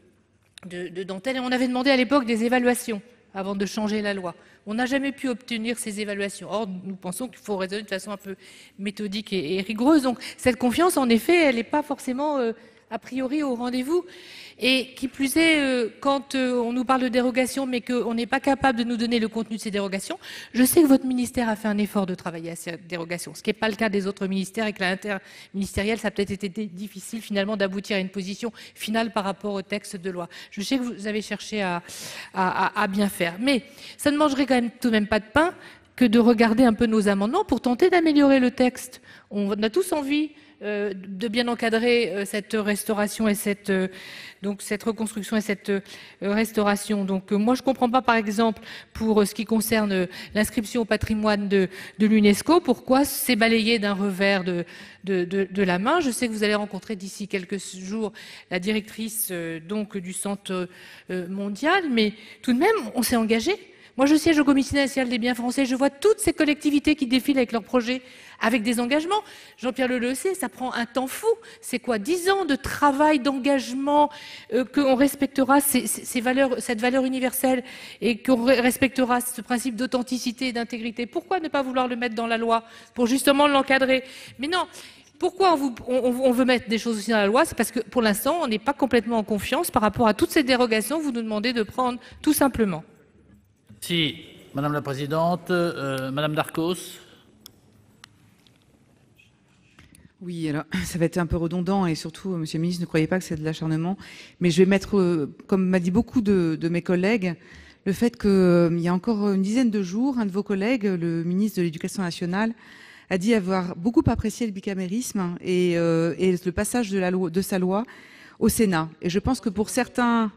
[SPEAKER 13] dentelle. Et on avait demandé à l'époque des évaluations avant de changer la loi. On n'a jamais pu obtenir ces évaluations. Or, nous pensons qu'il faut raisonner de façon un peu méthodique et rigoureuse. Donc cette confiance, en effet, elle n'est pas forcément a priori au rendez-vous. Et qui plus est, quand on nous parle de dérogation, mais qu'on n'est pas capable de nous donner le contenu de ces dérogations, je sais que votre ministère a fait un effort de travailler à ces dérogations, ce qui n'est pas le cas des autres ministères, et que l'interministériel, ça a peut-être été difficile finalement d'aboutir à une position finale par rapport au texte de loi. Je sais que vous avez cherché à bien faire. Mais ça ne mangerait quand même tout de même pas de pain que de regarder un peu nos amendements pour tenter d'améliorer le texte. On a tous envie de bien encadrer cette restauration et cette reconstruction et cette restauration. Donc moi, je ne comprends pas, par exemple, pour ce qui concerne l'inscription au patrimoine de l'UNESCO, pourquoi c'est balayé d'un revers de la main. Je sais que vous allez rencontrer d'ici quelques jours la directrice donc du Centre mondial, mais tout de même, on s'est engagé. Moi, je siège au Comité national des biens français, je vois toutes ces collectivités qui défilent avec leurs projets, avec des engagements. Jean-Pierre le sait, ça prend un temps fou. C'est quoi, 10 ans de travail, d'engagement, qu'on respectera cette valeur universelle et qu'on respectera ce principe d'authenticité et d'intégrité. Pourquoi ne pas vouloir le mettre dans la loi pour justement l'encadrer? Mais non. Pourquoi on veut mettre des choses aussi dans la loi? C'est parce que pour l'instant, on n'est pas complètement en confiance par rapport à toutes ces dérogations que vous nous demandez de prendre, tout simplement.
[SPEAKER 2] Si, Madame la Présidente, Madame Darcos.
[SPEAKER 14] Oui, alors ça va être un peu redondant et surtout, Monsieur le Ministre, ne croyez pas que c'est de l'acharnement, mais je vais mettre, comme m'a dit beaucoup de mes collègues, le fait qu'il y a encore une dizaine de jours, un de vos collègues, le ministre de l'Éducation nationale, a dit avoir beaucoup apprécié le bicamérisme et le passage de sa loi au Sénat. Et je pense que pour certains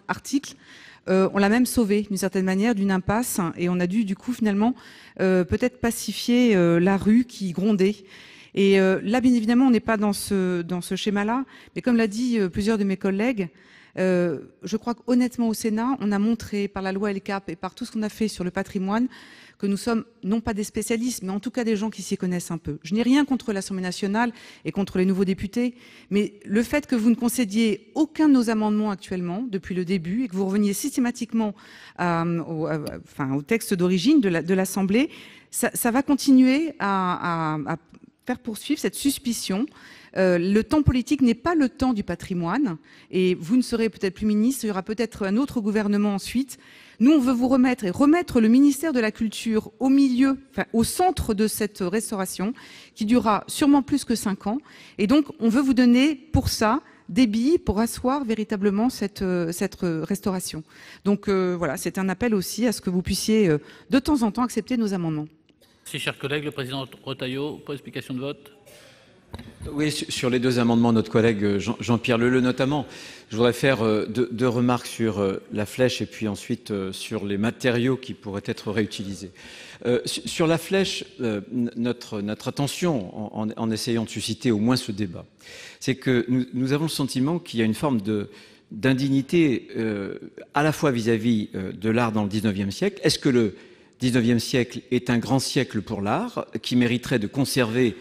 [SPEAKER 14] articles, on l'a même sauvé d'une certaine manière d'une impasse et on a dû du coup finalement peut-être pacifier la rue qui grondait. Et là, bien évidemment, on n'est pas dans ce schéma-là, mais comme l'a dit plusieurs de mes collègues, je crois qu'honnêtement au Sénat, on a montré par la loi LCAP et par tout ce qu'on a fait sur le patrimoine que nous sommes non pas des spécialistes, mais en tout cas des gens qui s'y connaissent un peu. Je n'ai rien contre l'Assemblée nationale et contre les nouveaux députés, mais le fait que vous ne concédiez aucun de nos amendements actuellement, depuis le début, et que vous reveniez systématiquement au texte d'origine de l'Assemblée, ça va continuer à faire poursuivre cette suspicion. Le temps politique n'est pas le temps du patrimoine, et vous ne serez peut-être plus ministre, il y aura peut-être un autre gouvernement ensuite. Nous, on veut vous remettre le ministère de la Culture au centre de cette restauration, qui durera sûrement plus que 5 ans. Et donc, on veut vous donner pour ça des billes pour asseoir véritablement cette restauration. Donc voilà, c'est un appel aussi à ce que vous puissiez de temps en temps accepter nos amendements.
[SPEAKER 2] Merci, chers collègues. Le président Retailleau, pour explication de vote.
[SPEAKER 8] Oui, sur les deux amendements de notre collègue Jean-Pierre Leleux notamment, je voudrais faire deux remarques sur la flèche et puis ensuite sur les matériaux qui pourraient être réutilisés. Sur la flèche, notre attention, en essayant de susciter au moins ce débat, c'est que nous avons le sentiment qu'il y a une forme d'indignité à la fois vis-à-vis de l'art dans le 19e siècle. Est-ce que le 19e siècle est un grand siècle pour l'art qui mériterait de conserver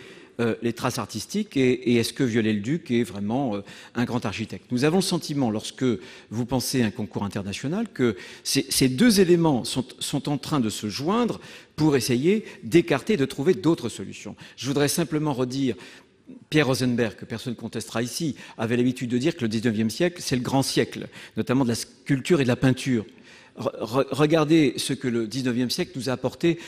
[SPEAKER 8] les traces artistiques et est-ce que Viollet-le-Duc est vraiment un grand architecte? Nous avons le sentiment, lorsque vous pensez à un concours international, que ces deux éléments sont en train de se joindre pour essayer d'écarter, de trouver d'autres solutions. Je voudrais simplement redire, Pierre Rosenberg, que personne ne contestera ici, avait l'habitude de dire que le 19e siècle, c'est le grand siècle, notamment de la sculpture et de la peinture. Regardez ce que le 19e siècle nous a apporté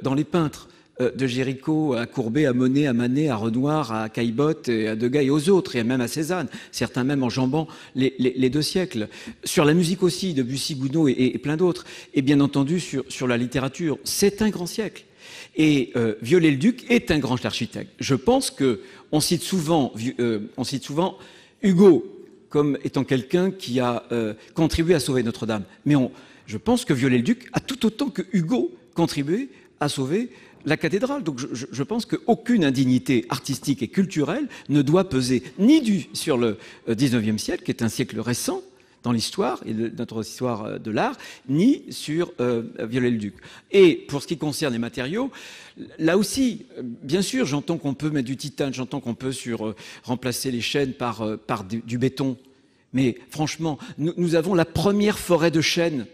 [SPEAKER 8] dans les peintres. De Géricault à Courbet, à Monet, à Manet, à Renoir, à Caillebotte, à Degas et aux autres, et même à Cézanne, certains même enjambant les 2 siècles. Sur la musique aussi, Debussy, Gounod et plein d'autres. Et bien entendu, sur la littérature, c'est un grand siècle. Et Viollet-le-Duc est un grand architecte. Je pense qu'on cite souvent Hugo comme étant quelqu'un qui a contribué à sauver Notre-Dame. Mais je pense que Viollet-le-Duc a tout autant que Hugo contribué à sauver la cathédrale. Donc je pense qu'aucune indignité artistique et culturelle ne doit peser ni sur le 19e siècle, qui est un siècle récent dans l'histoire et notre histoire de l'art, ni sur Viollet-le-Duc. Et pour ce qui concerne les matériaux, là aussi, bien sûr, j'entends qu'on peut mettre du titane, j'entends qu'on peut remplacer les chênes par du béton. Mais franchement, nous avons la première forêt de chênes.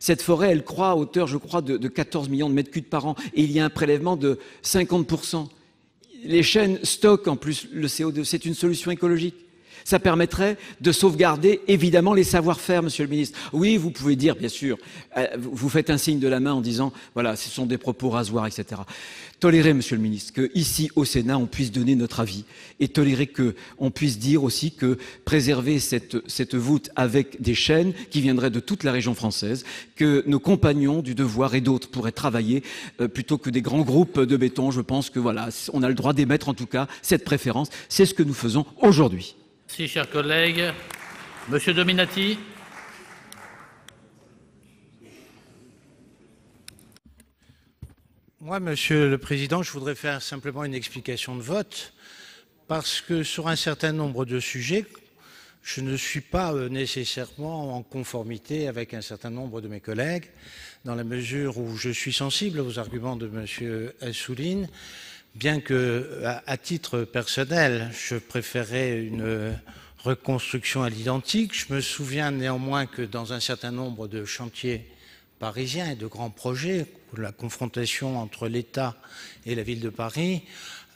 [SPEAKER 8] Cette forêt, elle croît à hauteur, je crois, de 14 millions de mètres cubes par an. Et il y a un prélèvement de 50%. Les chênes stockent en plus le CO2. C'est une solution écologique. Ça permettrait de sauvegarder évidemment les savoir-faire, Monsieur le Ministre. Oui, vous pouvez dire, bien sûr, vous faites un signe de la main en disant, voilà, ce sont des propos rasoirs, etc. Tolérez, Monsieur le Ministre, qu'ici au Sénat, on puisse donner notre avis et tolérez qu'on puisse dire aussi que préserver cette voûte avec des chaînes qui viendraient de toute la région française, que nos compagnons du devoir et d'autres pourraient travailler plutôt que des grands groupes de béton. Je pense que voilà, on a le droit d'émettre en tout cas cette préférence. C'est ce que nous faisons aujourd'hui.
[SPEAKER 2] Merci, chers collègues. Monsieur Dominati.
[SPEAKER 15] Moi, Monsieur le Président, je voudrais faire simplement une explication de vote, parce que sur un certain nombre de sujets, je ne suis pas nécessairement en conformité avec un certain nombre de mes collègues, dans la mesure où je suis sensible aux arguments de Monsieur Assouline, bien que, à titre personnel, je préférais une reconstruction à l'identique. Je me souviens néanmoins que dans un certain nombre de chantiers parisiens et de grands projets, où la confrontation entre l'État et la ville de Paris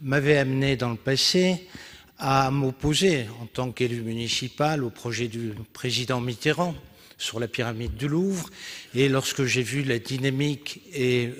[SPEAKER 15] m'avait amené dans le passé à m'opposer en tant qu'élu municipal au projet du président Mitterrand sur la pyramide du Louvre. Et lorsque j'ai vu la dynamique et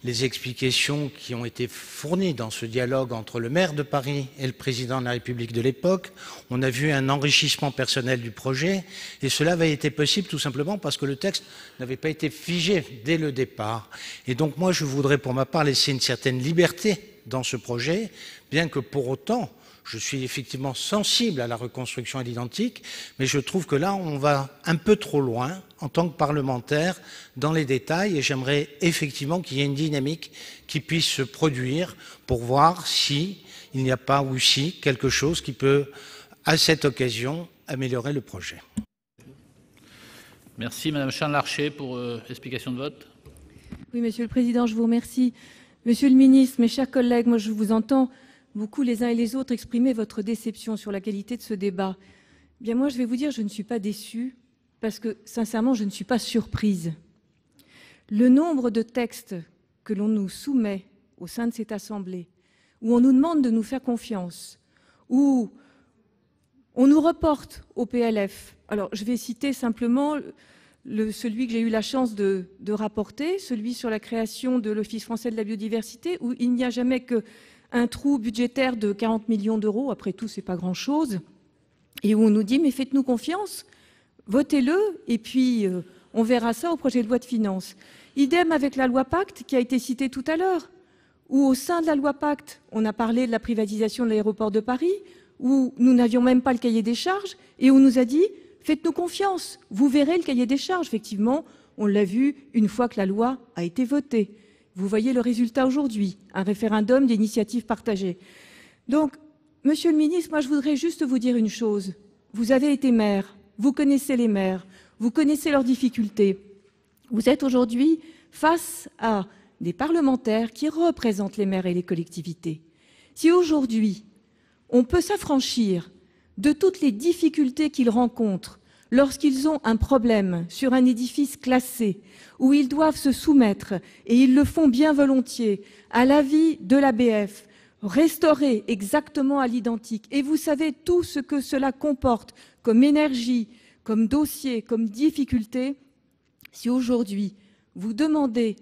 [SPEAKER 15] les explications qui ont été fournies dans ce dialogue entre le maire de Paris et le président de la République de l'époque, on a vu un enrichissement personnel du projet, et cela avait été possible tout simplement parce que le texte n'avait pas été figé dès le départ. Et donc moi, je voudrais pour ma part laisser une certaine liberté dans ce projet, bien que pour autant, je suis effectivement sensible à la reconstruction à l'identique, mais je trouve que là, on va un peu trop loin en tant que parlementaire dans les détails, et j'aimerais effectivement qu'il y ait une dynamique qui puisse se produire pour voir si il n'y a pas aussi quelque chose qui peut, à cette occasion, améliorer le projet.
[SPEAKER 2] Merci. Madame Charles-Larcher pour explication de vote.
[SPEAKER 10] Oui, Monsieur le Président, je vous remercie. Monsieur le Ministre, mes chers collègues, moi je vous entends beaucoup les uns et les autres exprimer votre déception sur la qualité de ce débat. Bien moi, je vais vous dire, je ne suis pas déçue parce que, sincèrement, je ne suis pas surprise. Le nombre de textes que l'on nous soumet au sein de cette Assemblée, où on nous demande de nous faire confiance, où on nous reporte au PLF. Alors, je vais citer simplement celui que j'ai eu la chance de rapporter, celui sur la création de l'Office français de la biodiversité, où il n'y a jamais que un trou budgétaire de 40 millions d'euros, après tout, c'est pas grand-chose, et où on nous dit, mais faites-nous confiance, votez-le, et puis on verra ça au projet de loi de finances. Idem avec la loi Pacte, qui a été citée tout à l'heure, où au sein de la loi Pacte, on a parlé de la privatisation de l'aéroport de Paris, où nous n'avions même pas le cahier des charges, et où on nous a dit, faites-nous confiance, vous verrez le cahier des charges. Effectivement, on l'a vu une fois que la loi a été votée. Vous voyez le résultat aujourd'hui, un référendum d'initiative partagée. Donc, Monsieur le Ministre, moi je voudrais juste vous dire une chose. Vous avez été maire, vous connaissez les maires, vous connaissez leurs difficultés. Vous êtes aujourd'hui face à des parlementaires qui représentent les maires et les collectivités. Si aujourd'hui, on peut s'affranchir de toutes les difficultés qu'ils rencontrent lorsqu'ils ont un problème sur un édifice classé, où ils doivent se soumettre, et ils le font bien volontiers, à l'avis de l'ABF, restaurer exactement à l'identique. Et vous savez tout ce que cela comporte comme énergie, comme dossier, comme difficulté. Si aujourd'hui, vous demandez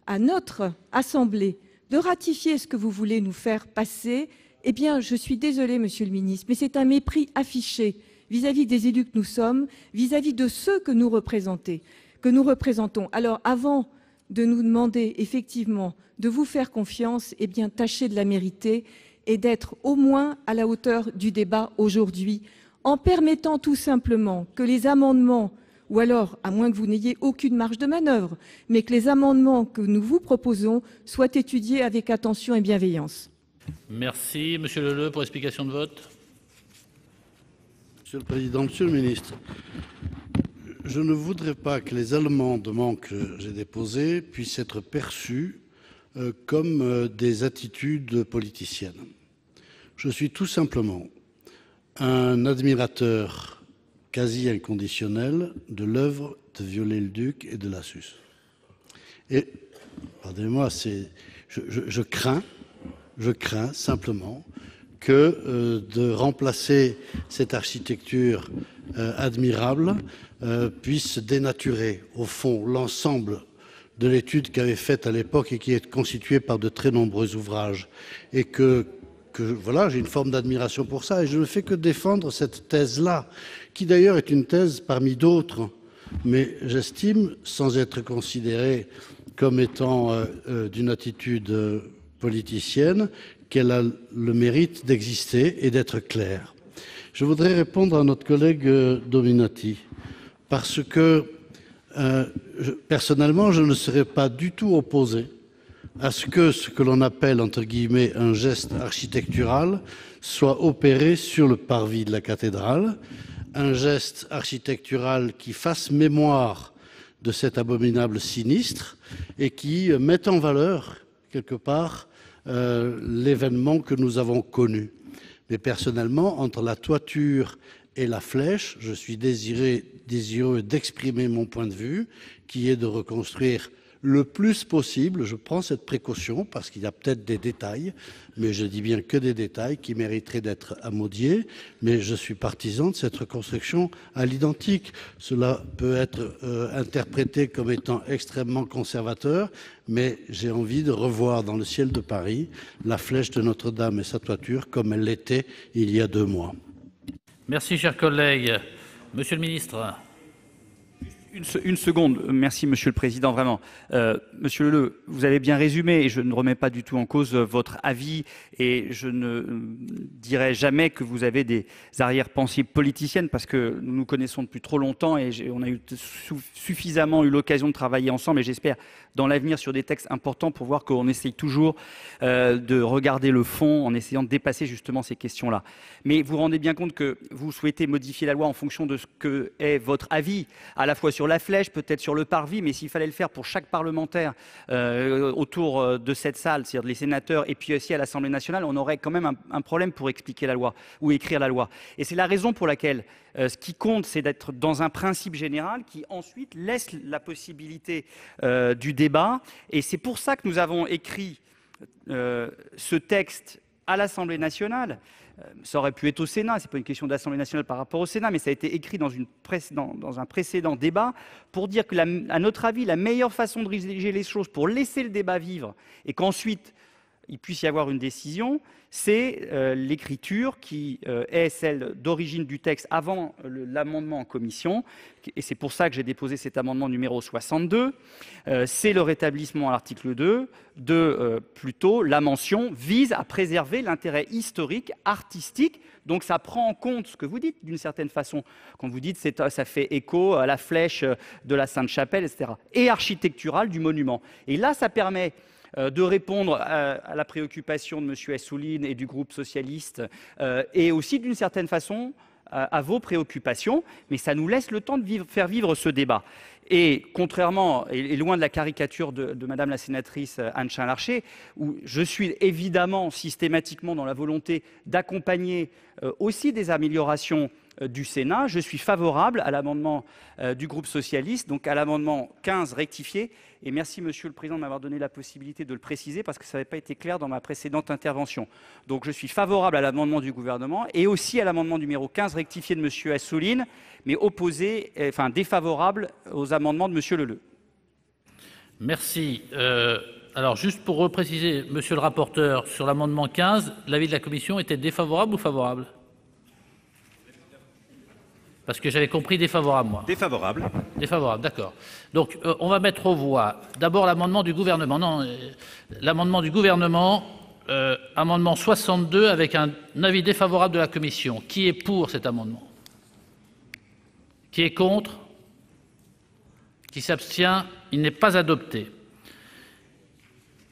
[SPEAKER 10] à notre Assemblée de ratifier ce que vous voulez nous faire passer, eh bien, je suis désolée, Monsieur le Ministre, mais c'est un mépris affiché vis-à-vis des élus que nous sommes, vis-à-vis de ceux que nous représentons. Alors, avant de nous demander effectivement de vous faire confiance, eh bien, tâchez de la mériter et d'être au moins à la hauteur du débat aujourd'hui, en permettant tout simplement que les amendements, ou alors, à moins que vous n'ayez aucune marge de manœuvre, mais que les amendements que nous vous proposons soient étudiés avec attention et bienveillance.
[SPEAKER 2] Merci. Monsieur Leleux pour explication de vote.
[SPEAKER 3] Monsieur le Président, Monsieur le Ministre, je ne voudrais pas que les amendements que j'ai déposés puissent être perçus comme des attitudes politiciennes. Je suis tout simplement un admirateur quasi inconditionnel de l'œuvre de Viollet-le-Duc et de Lassus. Et, pardonnez-moi, je crains simplement que de remplacer cette architecture admirable puisse dénaturer, au fond, l'ensemble de l'étude qu'avait faite à l'époque et qui est constituée par de très nombreux ouvrages. Et que voilà, j'ai une forme d'admiration pour ça et je ne fais que défendre cette thèse-là, qui d'ailleurs est une thèse parmi d'autres, mais j'estime, sans être considéré comme étant d'une attitude politicienne, qu'elle a le mérite d'exister et d'être claire. Je voudrais répondre à notre collègue Dominati, parce que personnellement, je ne serais pas du tout opposé à ce que l'on appelle, entre guillemets, un geste architectural soit opéré sur le parvis de la cathédrale, un geste architectural qui fasse mémoire de cet abominable sinistre et qui mette en valeur, quelque part, l'événement que nous avons connu. Mais personnellement, entre la toiture et la flèche, je suis désireux d'exprimer mon point de vue, qui est de reconstruire le plus possible. Je prends cette précaution parce qu'il y a peut-être des détails, mais je dis bien que des détails qui mériteraient d'être amodiés, mais je suis partisan de cette reconstruction à l'identique. Cela peut être interprété comme étant extrêmement conservateur, mais j'ai envie de revoir dans le ciel de Paris la flèche de Notre-Dame et sa toiture comme elle l'était il y a 2 mois.
[SPEAKER 2] Merci, cher collègue. Monsieur le ministre.
[SPEAKER 6] Une seconde, merci Monsieur le Président, vraiment. Monsieur Leleux, vous avez bien résumé et je ne remets pas du tout en cause votre avis et je ne dirai jamais que vous avez des arrière-pensées politiciennes parce que nous nous connaissons depuis trop longtemps et on a suffisamment eu l'occasion de travailler ensemble et j'espère dans l'avenir sur des textes importants pour voir qu'on essaye toujours de regarder le fond en essayant de dépasser justement ces questions-là. Mais vous vous rendez bien compte que vous souhaitez modifier la loi en fonction de ce que est votre avis, à la fois sur la flèche, peut-être sur le parvis, mais s'il fallait le faire pour chaque parlementaire autour de cette salle, c'est-à-dire les sénateurs et puis aussi à l'Assemblée nationale, on aurait quand même un problème pour expliquer la loi ou écrire la loi. Et c'est la raison pour laquelle ce qui compte, c'est d'être dans un principe général qui ensuite laisse la possibilité du débat. Et c'est pour ça que nous avons écrit ce texte à l'Assemblée nationale. Ça aurait pu être au Sénat, ce n'est pas une question d'Assemblée nationale par rapport au Sénat, mais ça a été écrit dans un précédent débat pour dire que, à notre avis, la meilleure façon de diriger les choses pour laisser le débat vivre et qu'ensuite il puisse y avoir une décision, c'est l'écriture qui est celle d'origine du texte avant l'amendement en commission. Et c'est pour ça que j'ai déposé cet amendement numéro 62. C'est le rétablissement à l'article 2 de plutôt la mention vise à préserver l'intérêt historique, artistique. Donc ça prend en compte ce que vous dites d'une certaine façon. Quand vous dites ça fait écho à la flèche de la Sainte-Chapelle, etc. Et architectural du monument. Et là, ça permet de répondre à la préoccupation de M. Assouline et du groupe socialiste et aussi d'une certaine façon à vos préoccupations, mais ça nous laisse le temps de faire vivre ce débat. Et contrairement, et loin de la caricature de Madame la sénatrice Anne Chain-Larché, où je suis évidemment systématiquement dans la volonté d'accompagner aussi des améliorations du Sénat, je suis favorable à l'amendement du groupe socialiste, donc à l'amendement 15 rectifié. Et merci, Monsieur le Président, de m'avoir donné la possibilité de le préciser parce que ça n'avait pas été clair dans ma précédente intervention. Donc je suis favorable à l'amendement du gouvernement et aussi à l'amendement numéro 15 rectifié de Monsieur Assouline, mais défavorable aux amendements de Monsieur Leleux.
[SPEAKER 2] Merci. Alors, juste pour repréciser, Monsieur le rapporteur, sur l'amendement 15, l'avis de la commission était défavorable ou favorable ? Parce que j'avais compris défavorable, moi.
[SPEAKER 8] Défavorable.
[SPEAKER 2] Défavorable, d'accord. Donc, on va mettre aux voix d'abord l'amendement du gouvernement. Non, l'amendement du gouvernement, amendement 62, avec un avis défavorable de la commission. Qui est pour cet amendement? Qui est contre? Qui s'abstient? Il n'est pas adopté.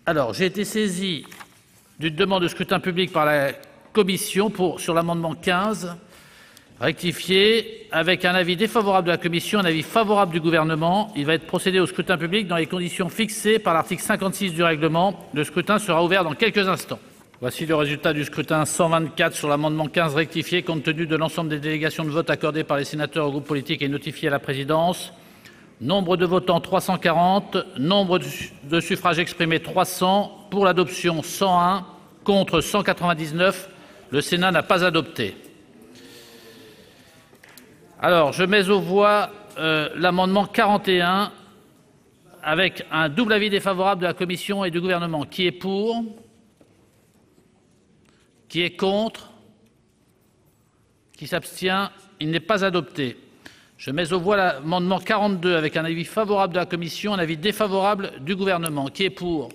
[SPEAKER 2] Alors, j'ai été saisi d'une demande de scrutin public par la commission sur l'amendement 15. Rectifié, avec un avis défavorable de la commission, un avis favorable du gouvernement. Il va être procédé au scrutin public dans les conditions fixées par l'article 56 du règlement. Le scrutin sera ouvert dans quelques instants. Voici le résultat du scrutin 124 sur l'amendement 15 rectifié, compte tenu de l'ensemble des délégations de vote accordées par les sénateurs aux groupes politiques et notifiées à la présidence. Nombre de votants 340, nombre de suffrages exprimés 300, pour l'adoption 101, contre 199, Le Sénat n'a pas adopté. Alors, je mets aux voix l'amendement 41 avec un double avis défavorable de la Commission et du Gouvernement. Qui est pour? Qui est contre? Qui s'abstient? Il n'est pas adopté. Je mets aux voix l'amendement 42 avec un avis favorable de la Commission, un avis défavorable du Gouvernement. Qui est pour?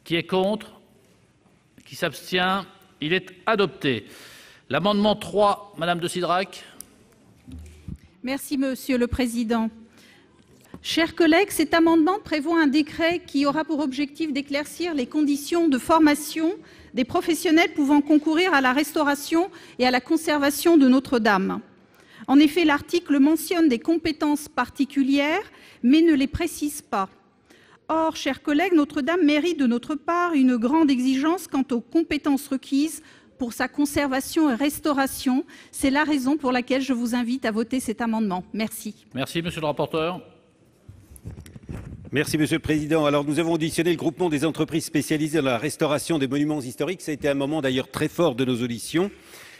[SPEAKER 2] Qui est contre? Qui s'abstient? Il est adopté. L'amendement 3, Madame de Cidrac.
[SPEAKER 16] Merci, Monsieur le Président. Chers collègues, cet amendement prévoit un décret qui aura pour objectif d'éclaircir les conditions de formation des professionnels pouvant concourir à la restauration et à la conservation de Notre-Dame. En effet, l'article mentionne des compétences particulières, mais ne les précise pas. Or, chers collègues, Notre-Dame mérite de notre part une grande exigence quant aux compétences requises pour sa conservation et restauration. C'est la raison pour laquelle je vous invite à voter cet amendement. Merci.
[SPEAKER 2] Merci, monsieur le rapporteur.
[SPEAKER 8] Merci, Monsieur le Président. Alors, nous avons auditionné le groupement des entreprises spécialisées dans la restauration des monuments historiques. Ça a été un moment d'ailleurs très fort de nos auditions.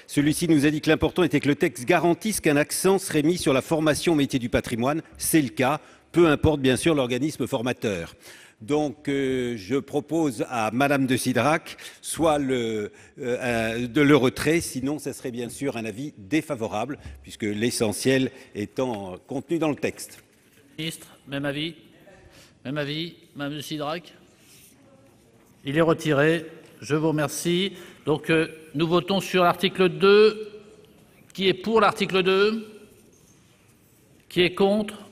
[SPEAKER 8] Celui-ci nous a dit que l'important était que le texte garantisse qu'un accent serait mis sur la formation au métier du patrimoine. C'est le cas, peu importe bien sûr l'organisme formateur. Donc, je propose à Madame de Cidrac soit de le retrait, sinon ce serait bien sûr un avis défavorable, puisque l'essentiel étant contenu dans le texte.
[SPEAKER 2] Ministre, même avis? Même avis, Madame de Cidrac? Il est retiré. Je vous remercie. Donc, nous votons sur l'article 2. Qui est pour l'article 2? Qui est contre?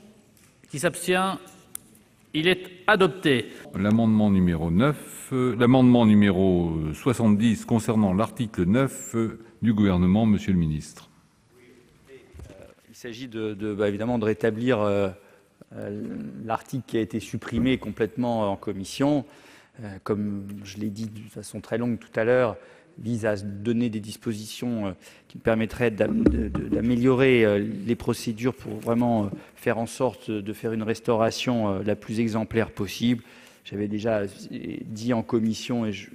[SPEAKER 2] Qui s'abstient? Il est adopté.
[SPEAKER 17] L'amendement numéro 9, l'amendement numéro 70 concernant l'article 9 du gouvernement, Monsieur le ministre.
[SPEAKER 6] Il s'agit évidemment de rétablir l'article qui a été supprimé complètement en commission. Comme je l'ai dit de façon très longue tout à l'heure, vise à donner des dispositions qui permettraient d'améliorer les procédures pour vraiment faire en sorte de faire une restauration la plus exemplaire possible. J'avais déjà dit en commission et je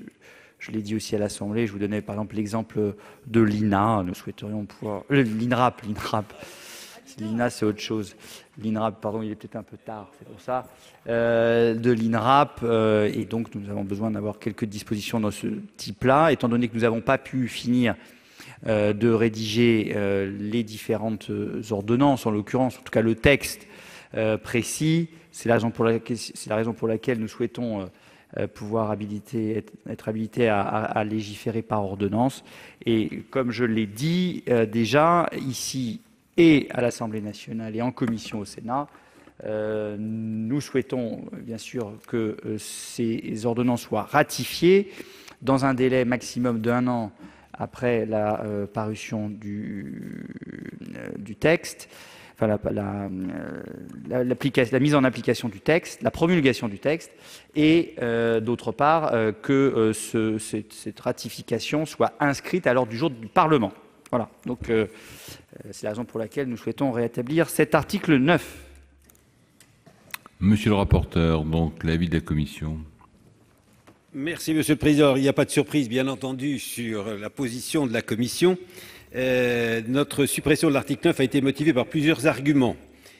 [SPEAKER 6] l'ai dit aussi à l'Assemblée, je vous donnais par exemple l'exemple de l'INA. Nous souhaiterions pouvoir... l'INRAP. L'INA, c'est autre chose. L'INRAP, pardon, il est peut-être un peu tard, c'est pour ça. De l'INRAP, et donc nous avons besoin d'avoir quelques dispositions dans ce type-là, étant donné que nous n'avons pas pu finir de rédiger les différentes ordonnances, en l'occurrence, en tout cas le texte précis. C'est la raison pour laquelle nous souhaitons pouvoir être habilités à légiférer par ordonnance. Et comme je l'ai dit déjà, ici, et à l'Assemblée nationale et en commission au Sénat, nous souhaitons bien sûr que ces ordonnances soient ratifiées dans un délai maximum d'1 an après la parution du texte, enfin la mise en application du texte, la promulgation du texte, et d'autre part que cette ratification soit inscrite à l'ordre du jour du Parlement. Voilà, donc c'est la raison pour laquelle nous souhaitons rétablir cet article 9.
[SPEAKER 17] Monsieur le rapporteur, donc l'avis de la Commission.
[SPEAKER 8] Merci, Monsieur le Président. Il n'y a pas de surprise, bien entendu, sur la position de la Commission. Notre suppression de l'article 9 a été motivée par plusieurs arguments.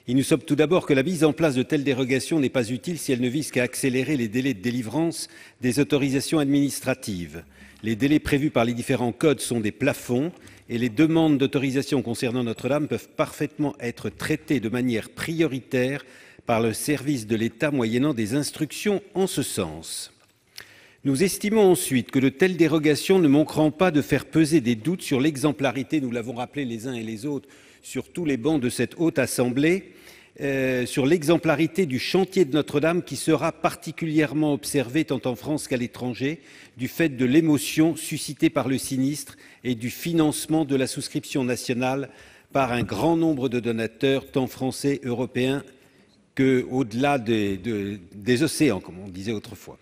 [SPEAKER 8] Il nous semble tout d'abord que la mise en place de telles dérogations n'est pas utile si elle ne vise qu'à accélérer les délais de délivrance des autorisations administratives. Les délais prévus par les différents codes sont des plafonds et les demandes d'autorisation concernant Notre-Dame peuvent parfaitement être traitées de manière prioritaire par le service de l'État moyennant des instructions en ce sens. Nous estimons ensuite que de telles dérogations ne manqueront pas de faire peser des doutes sur l'exemplarité, nous l'avons rappelé les uns et les autres sur tous les bancs de cette haute assemblée, sur l'exemplarité du chantier de Notre-Dame qui sera particulièrement observé tant en France qu'à l'étranger du fait de l'émotion suscitée par le sinistre et du financement de la souscription nationale par un grand nombre de donateurs tant français, européens qu'au-delà des océans, comme on disait autrefois.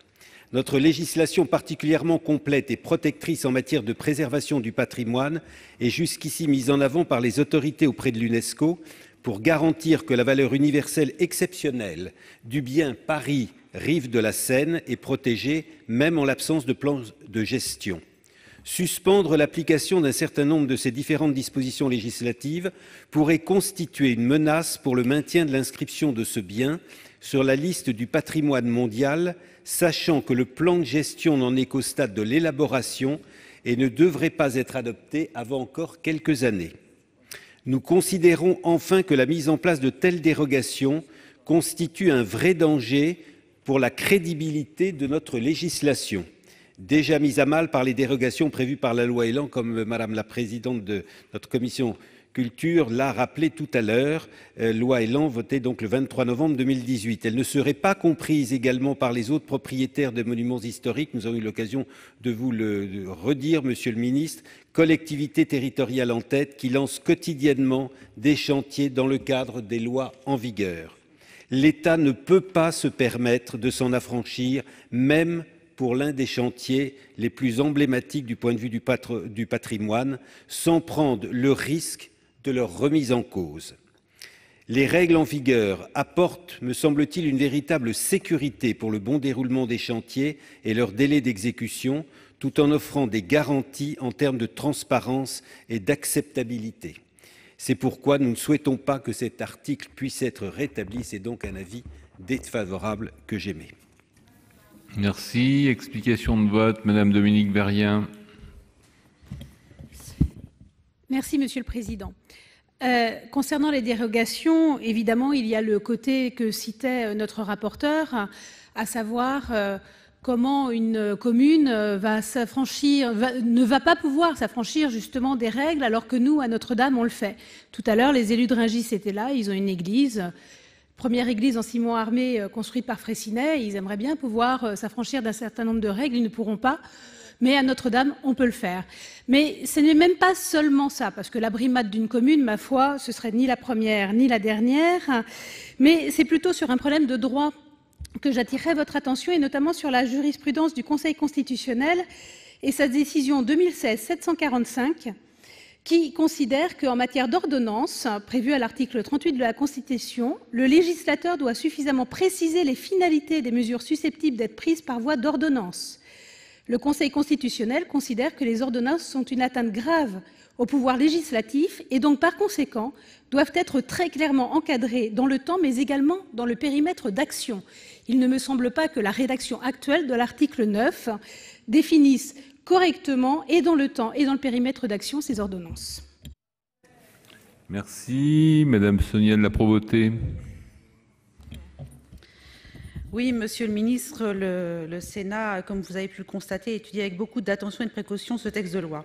[SPEAKER 8] Notre législation particulièrement complète et protectrice en matière de préservation du patrimoine est jusqu'ici mise en avant par les autorités auprès de l'UNESCO pour garantir que la valeur universelle exceptionnelle du bien Paris, rive de la Seine, est protégée, même en l'absence de plan de gestion. Suspendre l'application d'un certain nombre de ces différentes dispositions législatives pourrait constituer une menace pour le maintien de l'inscription de ce bien sur la liste du patrimoine mondial, sachant que le plan de gestion n'en est qu'au stade de l'élaboration et ne devrait pas être adopté avant encore quelques années. Nous considérons enfin que la mise en place de telles dérogations constitue un vrai danger pour la crédibilité de notre législation, déjà mise à mal par les dérogations prévues par la loi Elan, comme Madame la Présidente de notre commission culture l'a rappelé tout à l'heure, loi Elan votée donc le 23 novembre 2018. Elle ne serait pas comprise également par les autres propriétaires de monuments historiques. Nous avons eu l'occasion de vous le redire, Monsieur le Ministre, collectivités territoriales en tête, qui lancent quotidiennement des chantiers dans le cadre des lois en vigueur. L'État ne peut pas se permettre de s'en affranchir, même pour l'un des chantiers les plus emblématiques du point de vue du patrimoine, sans prendre le risque de leur remise en cause. Les règles en vigueur apportent, me semble-t-il, une véritable sécurité pour le bon déroulement des chantiers et leur délai d'exécution, tout en offrant des garanties en termes de transparence et d'acceptabilité. C'est pourquoi nous ne souhaitons pas que cet article puisse être rétabli. C'est donc un avis défavorable que j'émets.
[SPEAKER 17] Merci. Explication de vote, Madame Dominique Vérien.
[SPEAKER 5] Merci, Monsieur le Président. Concernant les dérogations, évidemment, il y a le côté que citait notre rapporteur, à savoir comment une commune ne va pas pouvoir s'affranchir justement des règles, alors que nous, à Notre-Dame, on le fait. Tout à l'heure, les élus de Rungis étaient là, ils ont une église, première église en ciment armé construite par Fraissinet, ils aimeraient bien pouvoir s'affranchir d'un certain nombre de règles, ils ne pourront pas. Mais à Notre-Dame, on peut le faire. Mais ce n'est même pas seulement ça, parce que la brimade d'une commune, ma foi, ce serait ni la première ni la dernière, mais c'est plutôt sur un problème de droit que j'attirerai votre attention, et notamment sur la jurisprudence du Conseil constitutionnel et sa décision 2016-745, qui considère qu'en matière d'ordonnance, prévue à l'article 38 de la Constitution, le législateur doit suffisamment préciser les finalités des mesures susceptibles d'être prises par voie d'ordonnance. Le Conseil constitutionnel considère que les ordonnances sont une atteinte grave au pouvoir législatif et donc par conséquent doivent être très clairement encadrées dans le temps mais également dans le périmètre d'action. Il ne me semble pas que la rédaction actuelle de l'article 9 définisse correctement et dans le temps et dans le périmètre d'action ces ordonnances.
[SPEAKER 17] Merci. Madame Sonia de la Provoté.
[SPEAKER 18] Oui, Monsieur le Ministre, le Sénat, comme vous avez pu le constater, étudie avec beaucoup d'attention et de précaution ce texte de loi.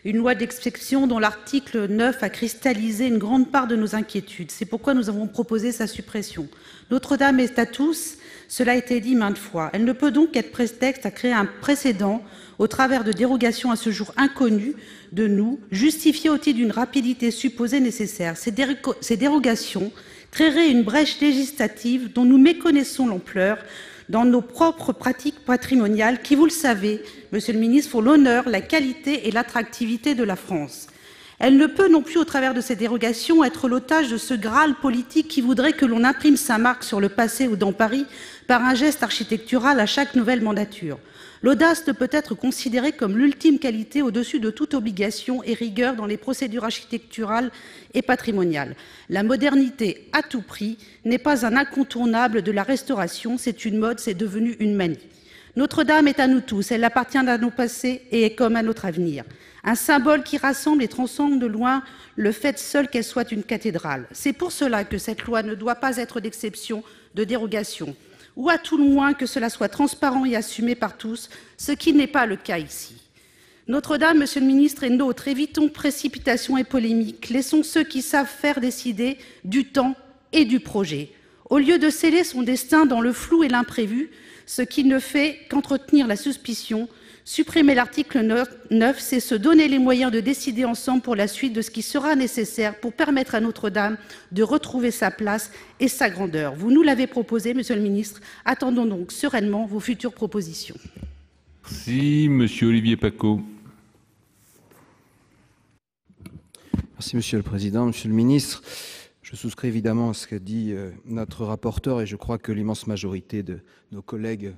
[SPEAKER 18] Une loi d'exception dont l'article 9 a cristallisé une grande part de nos inquiétudes. C'est pourquoi nous avons proposé sa suppression. Notre-Dame est à tous, cela a été dit maintes fois. Elle ne peut donc être prétexte à créer un précédent au travers de dérogations à ce jour inconnues de nous, justifiées au titre d'une rapidité supposée nécessaire. Ces dérogations créerait une brèche législative dont nous méconnaissons l'ampleur dans nos propres pratiques patrimoniales qui, vous le savez, Monsieur le Ministre, font l'honneur, la qualité et l'attractivité de la France. Elle ne peut non plus, au travers de ces dérogations, être l'otage de ce Graal politique qui voudrait que l'on imprime sa marque sur le passé ou dans Paris par un geste architectural à chaque nouvelle mandature. L'audace ne peut être considérée comme l'ultime qualité au-dessus de toute obligation et rigueur dans les procédures architecturales et patrimoniales. La modernité à tout prix n'est pas un incontournable de la restauration, c'est une mode, c'est devenu une manie. Notre-Dame est à nous tous, elle appartient à nos passés et est comme à notre avenir. Un symbole qui rassemble et transcende de loin le fait seul qu'elle soit une cathédrale. C'est pour cela que cette loi ne doit pas être d'exception, de dérogation, ou à tout le moins que cela soit transparent et assumé par tous, ce qui n'est pas le cas ici. Notre-Dame, Monsieur le Ministre, est nôtre. Évitons précipitation et polémique. Laissons ceux qui savent faire décider du temps et du projet. Au lieu de sceller son destin dans le flou et l'imprévu, ce qui ne fait qu'entretenir la suspicion, supprimer l'article 9, c'est se donner les moyens de décider ensemble pour la suite de ce qui sera nécessaire pour permettre à Notre-Dame de retrouver sa place et sa grandeur. Vous nous l'avez proposé, Monsieur le Ministre. Attendons donc sereinement vos futures propositions.
[SPEAKER 17] Merci. Monsieur Olivier Paccaud.
[SPEAKER 19] Merci, Monsieur le Président. Monsieur le Ministre, je souscris évidemment à ce qu'a dit notre rapporteur et je crois que l'immense majorité de nos collègues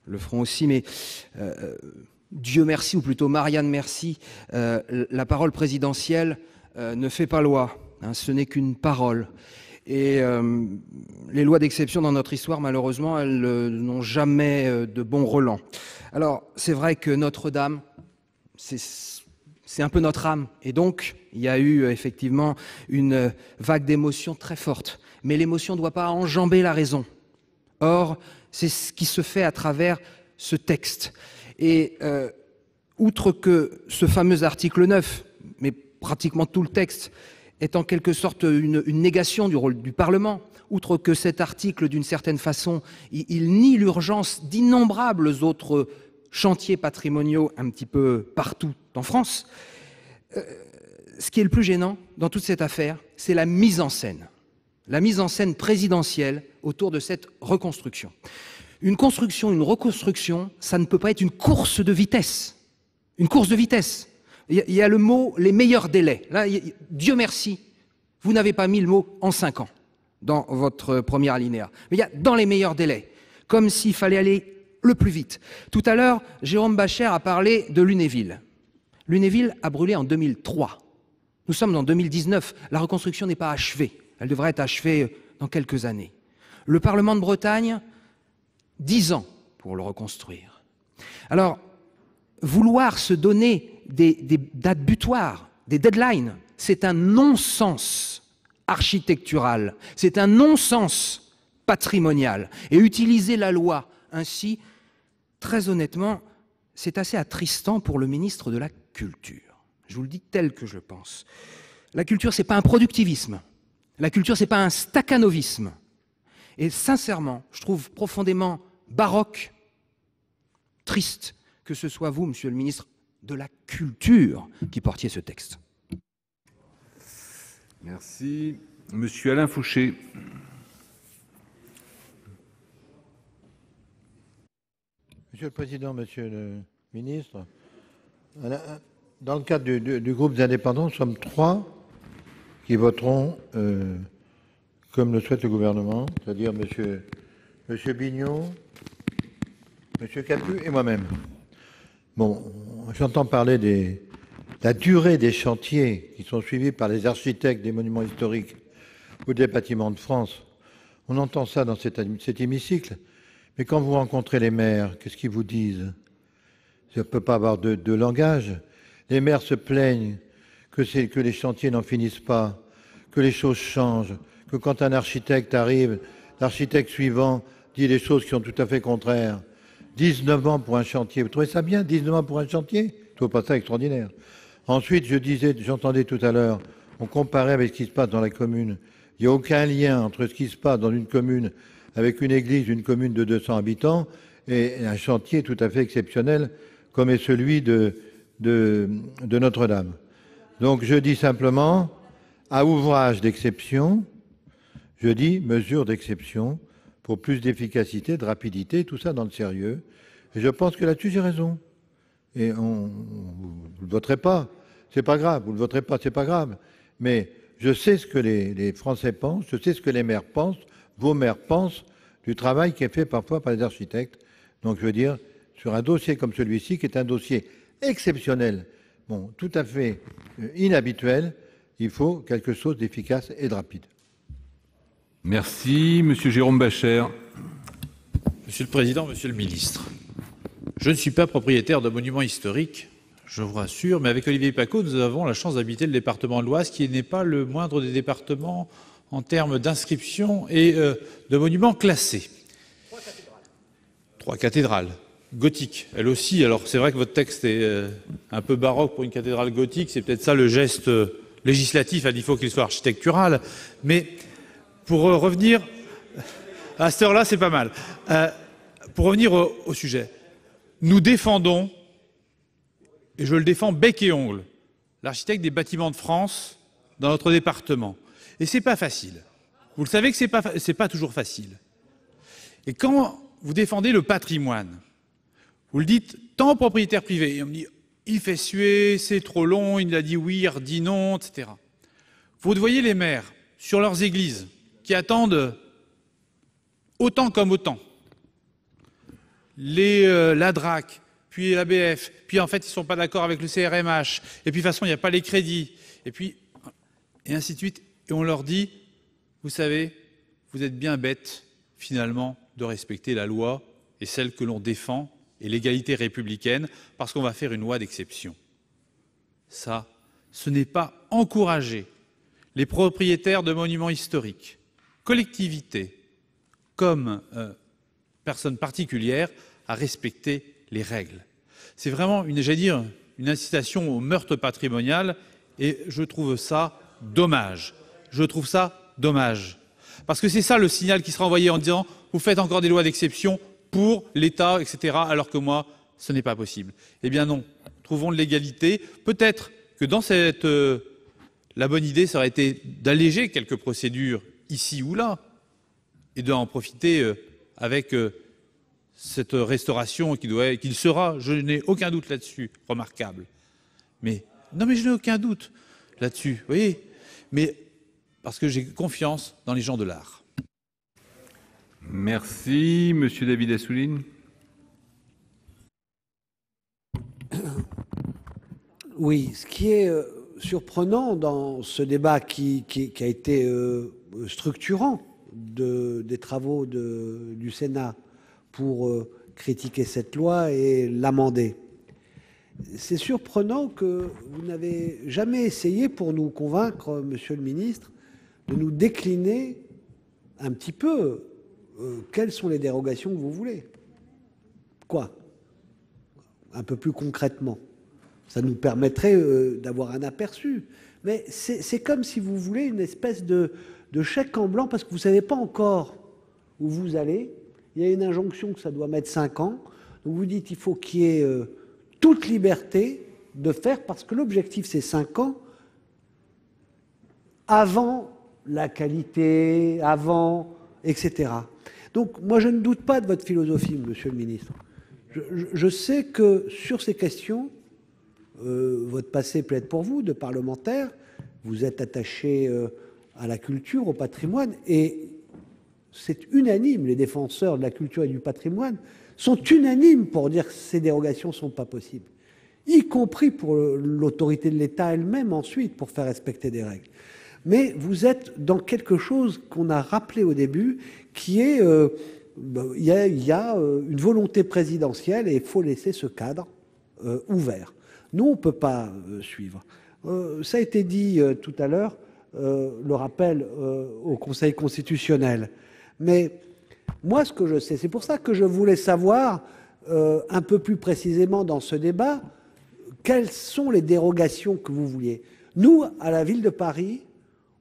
[SPEAKER 19] le feront aussi. Mais Dieu merci, ou plutôt Marianne merci, la parole présidentielle ne fait pas loi, hein, ce n'est qu'une parole. Et les lois d'exception dans notre histoire, malheureusement, elles n'ont jamais de bons relents. Alors, c'est vrai que Notre-Dame, c'est un peu notre âme. Et donc, il y a eu effectivement une vague d'émotions très forte. Mais l'émotion ne doit pas enjamber la raison. Or, c'est ce qui se fait à travers ce texte. Et outre que ce fameux article 9, mais pratiquement tout le texte, est en quelque sorte une négation du rôle du Parlement, outre que cet article, d'une certaine façon, il nie l'urgence d'innombrables autres chantiers patrimoniaux un petit peu partout en France, ce qui est le plus gênant dans toute cette affaire, c'est la mise en scène présidentielle autour de cette reconstruction. Une construction, une reconstruction, ça ne peut pas être une course de vitesse. Une course de vitesse. Il y a le mot « les meilleurs délais ». Là, Dieu merci, vous n'avez pas mis le mot « en 5 ans » dans votre premier alinéa. Mais il y a « dans les meilleurs délais », comme s'il fallait aller le plus vite. Tout à l'heure, Jérôme Bascher a parlé de Lunéville. Lunéville a brûlé en 2003. Nous sommes en 2019. La reconstruction n'est pas achevée. Elle devrait être achevée dans quelques années. Le Parlement de Bretagne, 10 ans pour le reconstruire. Alors, vouloir se donner des dates butoirs, des deadlines, c'est un non-sens architectural, c'est un non-sens patrimonial. Et utiliser la loi ainsi, très honnêtement, c'est assez attristant pour le ministre de la Culture. Je vous le dis tel que je pense. La culture, ce n'est pas un productivisme. La culture, ce n'est pas un stakhanovisme. Et sincèrement, je trouve profondément baroque, triste, que ce soit vous, monsieur le ministre de la Culture, qui portiez ce texte.
[SPEAKER 17] Merci. Monsieur Alain Fouché.
[SPEAKER 11] Monsieur le Président, Monsieur le Ministre, dans le cadre du groupe des indépendants, nous sommes 3 qui voteront comme le souhaite le gouvernement, c'est-à-dire Monsieur Bignot, Monsieur Capu et moi-même. Bon, j'entends parler de la durée des chantiers qui sont suivis par les architectes des monuments historiques ou des bâtiments de France. On entend ça dans cet hémicycle, mais quand vous rencontrez les maires, qu'est-ce qu'ils vous disent? Ça ne peut pas avoir de langage. Les maires se plaignent que les chantiers n'en finissent pas, que les choses changent, que quand un architecte arrive, l'architecte suivant dit des choses qui sont tout à fait contraires. 19 ans pour un chantier, vous trouvez ça bien, 19 ans pour un chantier? Je ne trouve pas ça extraordinaire. Ensuite, j'entendais tout à l'heure, on comparait avec ce qui se passe dans la commune. Il n'y a aucun lien entre ce qui se passe dans une commune avec une église, une commune de 200 habitants, et un chantier tout à fait exceptionnel comme est celui de Notre-Dame. Donc je dis simplement, à ouvrage d'exception, je dis mesure d'exception pour plus d'efficacité, de rapidité, tout ça dans le sérieux. Et je pense que là-dessus, j'ai raison. Et vous ne le voterez pas, c'est pas grave, vous ne le voterez pas, c'est pas grave. Mais je sais ce que les Français pensent, je sais ce que les maires pensent, vos maires pensent du travail qui est fait parfois par les architectes. Donc je veux dire, sur un dossier comme celui-ci, qui est un dossier exceptionnel, bon, tout à fait inhabituel, il faut quelque chose d'efficace et de rapide.
[SPEAKER 17] Merci. Monsieur Jérôme Bascher.
[SPEAKER 20] Monsieur le Président, Monsieur le Ministre, je ne suis pas propriétaire de monuments historiques, je vous rassure, mais avec Olivier Paccaud, nous avons la chance d'habiter le département de l'Oise, qui n'est pas le moindre des départements en termes d'inscription et de monuments classés. 3 cathédrales. Gothiques, elle aussi. Alors c'est vrai que votre texte est un peu baroque pour une cathédrale gothique, c'est peut-être ça le geste législatif, il faut qu'il soit architectural. Mais pour revenir, à cette heure-là, c'est pas mal. Pour revenir au sujet, nous défendons, et je le défends bec et ongle, l'architecte des bâtiments de France dans notre département. Et c'est pas facile. Vous le savez que c'est pas toujours facile. Et quand vous défendez le patrimoine, vous le dites tant aux propriétaires privés, et on me dit il fait suer, c'est trop long, il a dit oui, il redit non, etc. Vous voyez les maires sur leurs églises qui attendent autant comme autant. La DRAC, puis l'ABF, puis en fait ils ne sont pas d'accord avec le CRMH, et puis de toute façon il n'y a pas les crédits, et ainsi de suite. Et on leur dit, vous savez, vous êtes bien bêtes finalement de respecter la loi et celle que l'on défend et l'égalité républicaine parce qu'on va faire une loi d'exception. Ça, ce n'est pas encourager les propriétaires de monuments historiques, collectivités, comme personnes particulières, à respecter les règles. C'est vraiment une incitation au meurtre patrimonial et je trouve ça dommage. Je trouve ça dommage. Parce que c'est ça le signal qui sera envoyé en disant « vous faites encore des lois d'exception pour l'État, etc. » alors que moi, ce n'est pas possible. Eh bien non, trouvons de l'égalité. Peut-être que dans la bonne idée, ça aurait été d'alléger quelques procédures ici ou là et d'en profiter avec cette restauration qu'il sera, je n'ai aucun doute là-dessus, remarquable. Mais je n'ai aucun doute là-dessus, vous voyez. Mais parce que j'ai confiance dans les gens de l'art.
[SPEAKER 17] Merci. Monsieur David Assouline.
[SPEAKER 4] Oui, ce qui est surprenant dans ce débat qui a été structurant des travaux du Sénat pour critiquer cette loi et l'amender, c'est surprenant que vous n'avez jamais essayé pour nous convaincre, Monsieur le Ministre, de nous décliner un petit peu quelles sont les dérogations que vous voulez. Quoi? Un peu plus concrètement. Ça nous permettrait d'avoir un aperçu. Mais c'est comme si vous voulez une espèce de chèque en blanc parce que vous ne savez pas encore où vous allez. Il y a une injonction que ça doit mettre 5 ans. Donc vous dites qu'il faut qu'il y ait toute liberté de faire parce que l'objectif c'est 5 ans avant la qualité, avant, etc. Donc moi je ne doute pas de votre philosophie, Monsieur le Ministre. Je sais que sur ces questions, votre passé plaide pour vous, de parlementaire, vous êtes attaché à la culture, au patrimoine, et c'est unanime, les défenseurs de la culture et du patrimoine sont unanimes pour dire que ces dérogations ne sont pas possibles, y compris pour l'autorité de l'État elle-même ensuite, pour faire respecter des règles. Mais vous êtes dans quelque chose qu'on a rappelé au début, qui est, il y a une volonté présidentielle et il faut laisser ce cadre ouvert. Nous, on ne peut pas suivre. Ça a été dit tout à l'heure, le rappel au Conseil constitutionnel. Mais moi, ce que je sais, c'est pour ça que je voulais savoir un peu plus précisément dans ce débat, quelles sont les dérogations que vous vouliez. Nous, à la ville de Paris,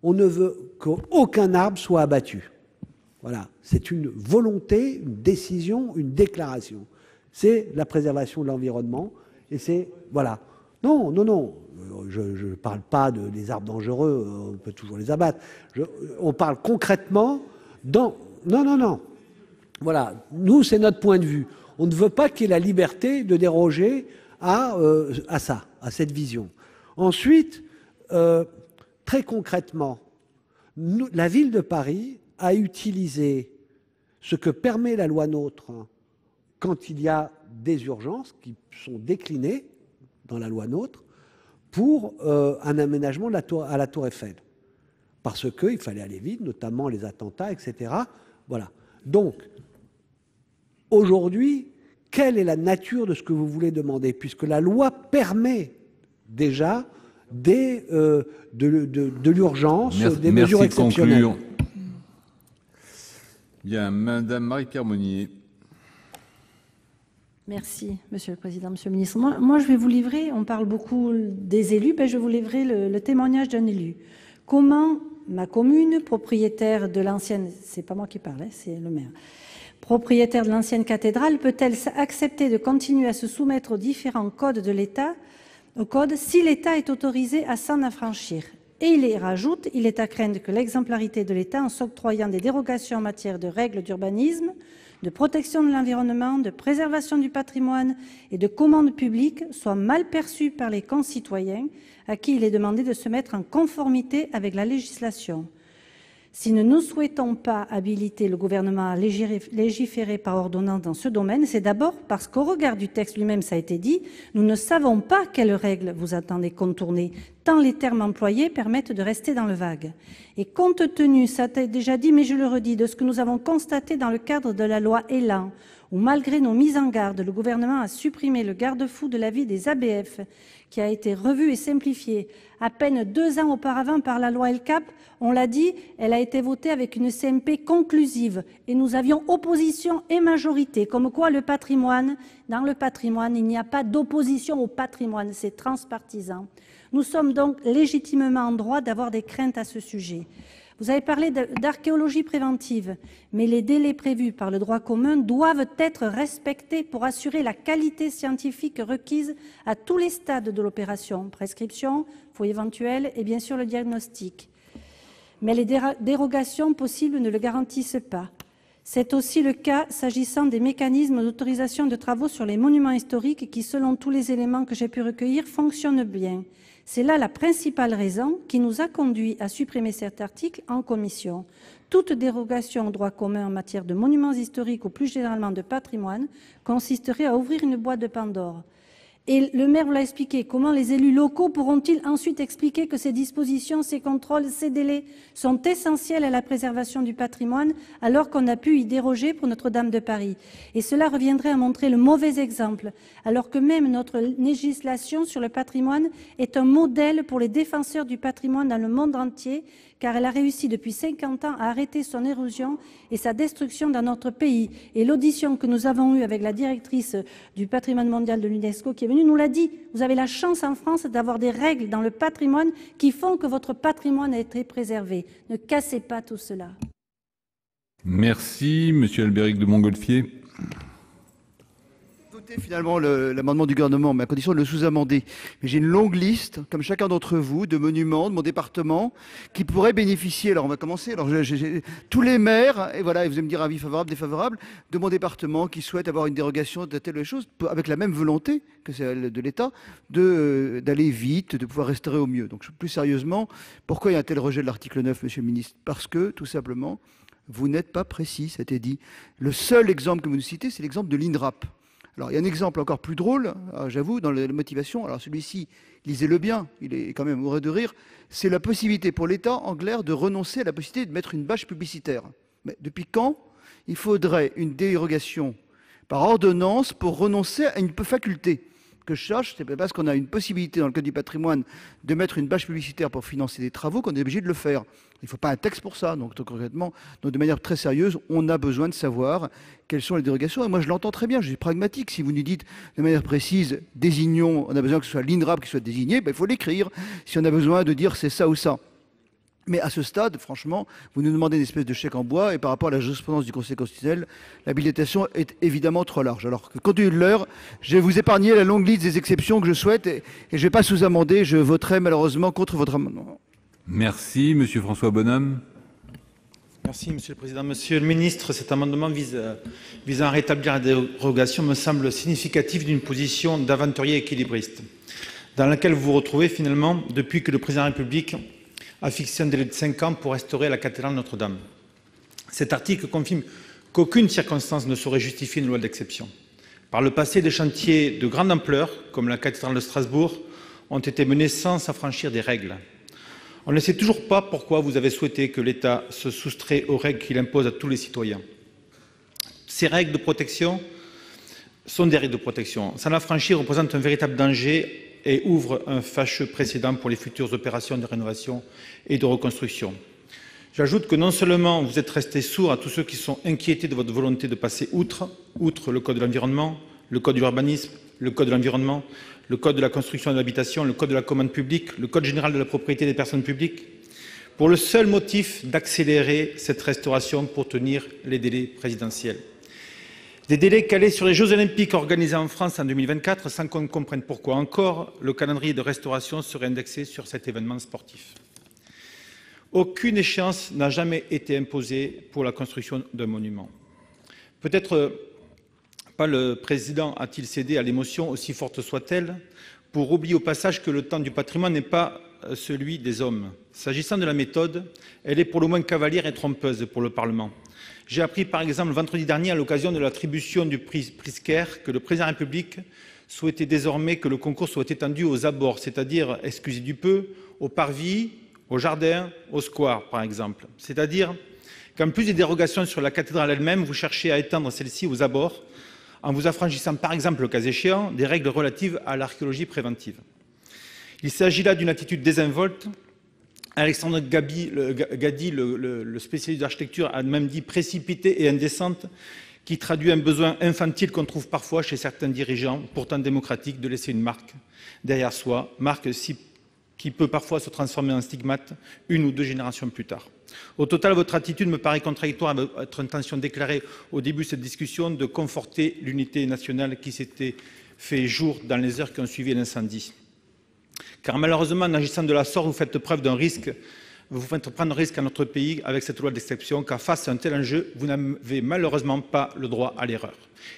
[SPEAKER 4] on ne veut qu'aucun arbre soit abattu. Voilà, c'est une volonté, une décision, une déclaration. C'est la préservation de l'environnement et c'est... Voilà. Non, non, non, je ne parle pas des arbres dangereux, on peut toujours les abattre. On parle concrètement dans... Non, non, non. Voilà, nous, c'est notre point de vue. On ne veut pas qu'il y ait la liberté de déroger à ça, à cette vision. Ensuite, très concrètement, la ville de Paris a utilisé ce que permet la loi NOTRe quand il y a des urgences qui sont déclinées dans la loi NOTRe pour un aménagement à la Tour Eiffel. Parce qu'il fallait aller vite, notamment les attentats, etc. Voilà. Donc, aujourd'hui, quelle est la nature de ce que vous voulez demander? Puisque la loi permet déjà de l'urgence, des mesures exceptionnelles.
[SPEAKER 17] Conclure. Bien, Madame Marie-Pierre Monnier.
[SPEAKER 7] Merci, Monsieur le Président, Monsieur le Ministre. Moi, je vais vous livrer, on parle beaucoup des élus, je vais vous livrer le témoignage d'un élu. Comment ma commune, propriétaire de l'ancienne, c'est pas moi qui parle, c'est le maire, propriétaire de l'ancienne cathédrale, peut-elle accepter de continuer à se soumettre aux différents codes de l'État, si l'État est autorisé à s'en affranchir? Et il y rajoute, il est à craindre que l'exemplarité de l'État en s'octroyant des dérogations en matière de règles d'urbanisme, de protection de l'environnement, de préservation du patrimoine et de commande publique soit mal perçue par les concitoyens à qui il est demandé de se mettre en conformité avec la législation. Si nous ne souhaitons pas habiliter le gouvernement à légiférer par ordonnance dans ce domaine, c'est d'abord parce qu'au regard du texte lui-même, ça a été dit, nous ne savons pas quelles règles vous attendez contourner, tant les termes employés permettent de rester dans le vague. Et compte tenu, ça a été déjà dit, mais je le redis, de ce que nous avons constaté dans le cadre de la loi Elan, où malgré nos mises en garde, le gouvernement a supprimé le garde-fou de l'avis des ABF, qui a été revu et simplifié à peine 2 ans auparavant par la loi LCAP. On l'a dit, elle a été votée avec une CMP conclusive et nous avions opposition et majorité, comme quoi le patrimoine, dans le patrimoine, il n'y a pas d'opposition au patrimoine, c'est transpartisan. Nous sommes donc légitimement en droit d'avoir des craintes à ce sujet. Vous avez parlé d'archéologie préventive, mais les délais prévus par le droit commun doivent être respectés pour assurer la qualité scientifique requise à tous les stades de l'opération, prescription, fouille éventuelle et bien sûr le diagnostic. Mais les dérogations possibles ne le garantissent pas. C'est aussi le cas s'agissant des mécanismes d'autorisation de travaux sur les monuments historiques qui, selon tous les éléments que j'ai pu recueillir, fonctionnent bien. C'est là la principale raison qui nous a conduit à supprimer cet article en commission. Toute dérogation au droit commun en matière de monuments historiques ou plus généralement de patrimoine consisterait à ouvrir une boîte de Pandore. Et le maire vous l'a expliqué, comment les élus locaux pourront-ils ensuite expliquer que ces dispositions, ces contrôles, ces délais sont essentiels à la préservation du patrimoine alors qu'on a pu y déroger pour Notre-Dame de Paris? Et cela reviendrait à montrer le mauvais exemple, alors que même notre législation sur le patrimoine est un modèle pour les défenseurs du patrimoine dans le monde entier, car elle a réussi depuis 50 ans à arrêter son érosion et sa destruction dans notre pays. Et l'audition que nous avons eue avec la directrice du patrimoine mondial de l'UNESCO qui est venue nous l'a dit, vous avez la chance en France d'avoir des règles dans le patrimoine qui font que votre patrimoine a été préservé. Ne cassez pas tout cela.
[SPEAKER 17] Merci, Monsieur Albéric de Montgolfier.
[SPEAKER 21] Finalement l'amendement du gouvernement, mais à condition de le sous-amender. Mais j'ai une longue liste, comme chacun d'entre vous, de monuments de mon département qui pourraient bénéficier. Alors on va commencer. Alors j'ai tous les maires, et voilà, et vous allez me dire avis favorable, défavorable, de mon département qui souhaitent avoir une dérogation de telle chose, avec la même volonté que celle de l'État, d'aller vite, de pouvoir restaurer au mieux. Donc plus sérieusement, pourquoi il y a un tel rejet de l'article 9, Monsieur le Ministre? Parce que, tout simplement, vous n'êtes pas précis, ça a été dit. Le seul exemple que vous nous citez, c'est l'exemple de l'INRAP. Alors, il y a un exemple encore plus drôle, j'avoue, dans la motivation. Alors, celui-ci, lisez-le bien, il est quand même heureux de rire. C'est la possibilité pour l'État anglais de renoncer à la possibilité de mettre une bâche publicitaire. Mais depuis quand il faudrait une dérogation par ordonnance pour renoncer à une faculté? Que je cherche, c'est parce qu'on a une possibilité dans le code du patrimoine de mettre une bâche publicitaire pour financer des travaux qu'on est obligé de le faire. Il ne faut pas un texte pour ça. Donc concrètement, de manière très sérieuse, on a besoin de savoir quelles sont les dérogations. Et moi, je l'entends très bien, je suis pragmatique. Si vous nous dites de manière précise, désignons, on a besoin que ce soit l'INRAP qui soit désigné, ben, il faut l'écrire. Si on a besoin de dire c'est ça ou ça. Mais à ce stade, franchement, vous nous demandez une espèce de chèque en bois et par rapport à la jurisprudence du Conseil constitutionnel, l'habilitation est évidemment trop large. Alors que compte tenu de l'heure, je vais vous épargner la longue liste des exceptions que je souhaite et je ne vais pas sous-amender. Je voterai malheureusement contre votre amendement.
[SPEAKER 17] Merci, Monsieur François Bonhomme.
[SPEAKER 20] Merci, Monsieur le Président. Monsieur le Ministre, cet amendement visant à rétablir la dérogation me semble significatif d'une position d'aventurier équilibriste, dans laquelle vous vous retrouvez finalement depuis que le Président de la République a fixé un délai de 5 ans pour restaurer la cathédrale Notre-Dame. Cet article confirme qu'aucune circonstance ne saurait justifier une loi d'exception. Par le passé, des chantiers de grande ampleur, comme la cathédrale de Strasbourg, ont été menés sans s'affranchir des règles. On ne sait toujours pas pourquoi vous avez souhaité que l'État se soustrait aux règles qu'il impose à tous les citoyens. Ces règles de protection sont des règles de protection. S'en affranchir représente un véritable danger et ouvre un fâcheux précédent pour les futures opérations de rénovation et de reconstruction. J'ajoute que non seulement vous êtes restés sourds à tous ceux qui sont inquiétés de votre volonté de passer outre le Code de l'environnement, le Code de l'urbanisme, le Code de l'environnement, le Code de la construction et de l'habitation, le Code de la commande publique, le Code général de la propriété des personnes publiques, pour le seul motif d'accélérer cette restauration pour tenir les délais présidentiels. Des délais calés sur les Jeux Olympiques organisés en France en 2024, sans qu'on comprenne pourquoi encore le calendrier de restauration serait indexé sur cet événement sportif. Aucune échéance n'a jamais été imposée pour la construction d'un monument. Peut-être pas le Président a-t-il cédé à l'émotion, aussi forte soit-elle, pour oublier au passage que le temps du patrimoine n'est pas
[SPEAKER 8] celui des hommes. S'agissant de la méthode, elle est pour le moins cavalière et trompeuse pour le Parlement. J'ai appris par exemple vendredi dernier, à l'occasion de l'attribution du prix Pritzker, que le président de la République souhaitait désormais que le concours soit étendu aux abords, c'est-à-dire, excusez du peu, aux parvis, aux jardins, aux squares par exemple. C'est-à-dire qu'en plus des dérogations sur la cathédrale elle-même, vous cherchez à étendre celle-ci aux abords, en vous affranchissant par exemple, le cas échéant, des règles relatives à l'archéologie préventive. Il s'agit là d'une attitude désinvolte. Alexandre Gady, le spécialiste d'architecture, a même dit précipitée et indécente, qui traduit un besoin infantile qu'on trouve parfois chez certains dirigeants, pourtant démocratiques, de laisser une marque derrière soi, marque qui peut parfois se transformer en stigmate 1 ou 2 générations plus tard. Au total, votre attitude me paraît contradictoire avec votre intention déclarée au début de cette discussion de conforter l'unité nationale qui s'était fait jour dans les heures qui ont suivi l'incendie. Car malheureusement, en agissant de la sorte, vous faites preuve d'un risque, vous faites prendre un risque à notre pays avec cette loi d'exception, car face à un tel enjeu, vous n'avez malheureusement pas le droit à l'erreur.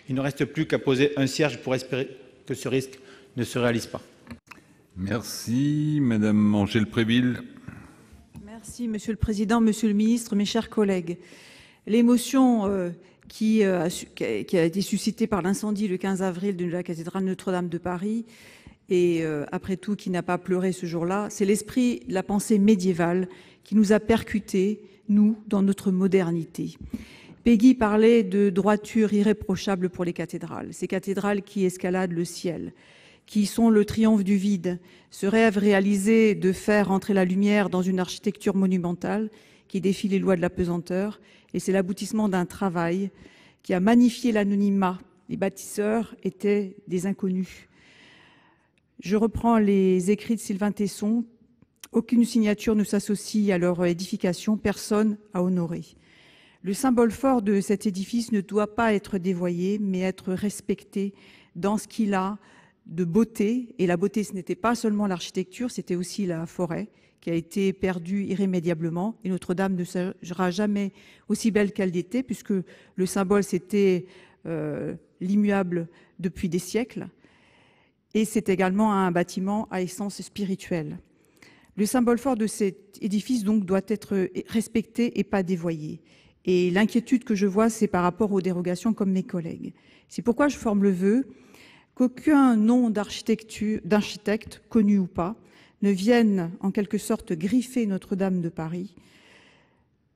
[SPEAKER 8] Il ne reste plus qu'à poser un cierge pour espérer que ce risque ne se réalise pas.
[SPEAKER 17] Merci. Madame Angèle Préville.
[SPEAKER 1] Merci, Monsieur le Président, Monsieur le Ministre, mes chers collègues. L'émotion qui a été suscitée par l'incendie le 15 avril de la cathédrale Notre-Dame de Paris, et après tout, qui n'a pas pleuré ce jour-là, c'est l'esprit de la pensée médiévale qui nous a percutés, nous, dans notre modernité. Peggy parlait de droiture irréprochable pour les cathédrales, ces cathédrales qui escaladent le ciel, qui sont le triomphe du vide, ce rêve réalisé de faire entrer la lumière dans une architecture monumentale qui défie les lois de la pesanteur, et c'est l'aboutissement d'un travail qui a magnifié l'anonymat. Les bâtisseurs étaient des inconnus. Je reprends les écrits de Sylvain Tesson. Aucune signature ne s'associe à leur édification, personne à honorer. Le symbole fort de cet édifice ne doit pas être dévoyé, mais être respecté dans ce qu'il a de beauté. Et la beauté, ce n'était pas seulement l'architecture, c'était aussi la forêt qui a été perdue irrémédiablement. Et Notre-Dame ne sera jamais aussi belle qu'elle l'était, puisque le symbole, c'était l'immuable depuis des siècles. Et c'est également un bâtiment à essence spirituelle. Le symbole fort de cet édifice donc doit être respecté et pas dévoyé. Et l'inquiétude que je vois, c'est par rapport aux dérogations comme mes collègues. C'est pourquoi je forme le vœu qu'aucun nom d'architecte, connu ou pas, ne vienne en quelque sorte griffer Notre-Dame de Paris,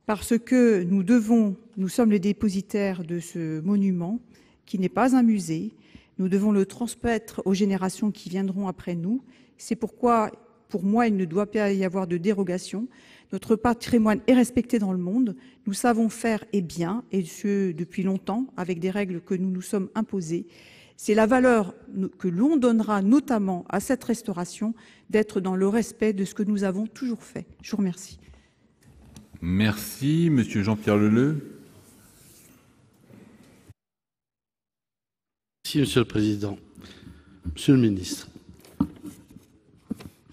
[SPEAKER 1] parce que nous sommes les dépositaires de ce monument qui n'est pas un musée. Nous devons le transmettre aux générations qui viendront après nous. C'est pourquoi, pour moi, il ne doit pas y avoir de dérogation. Notre patrimoine est respecté dans le monde. Nous savons faire et bien, et ce depuis longtemps, avec des règles que nous nous sommes imposées. C'est la valeur que l'on donnera notamment à cette restauration d'être dans le respect de ce que nous avons toujours fait. Je vous remercie.
[SPEAKER 17] Merci. Monsieur Jean-Pierre Leleux.
[SPEAKER 3] Merci, Monsieur le Président. Monsieur le Ministre,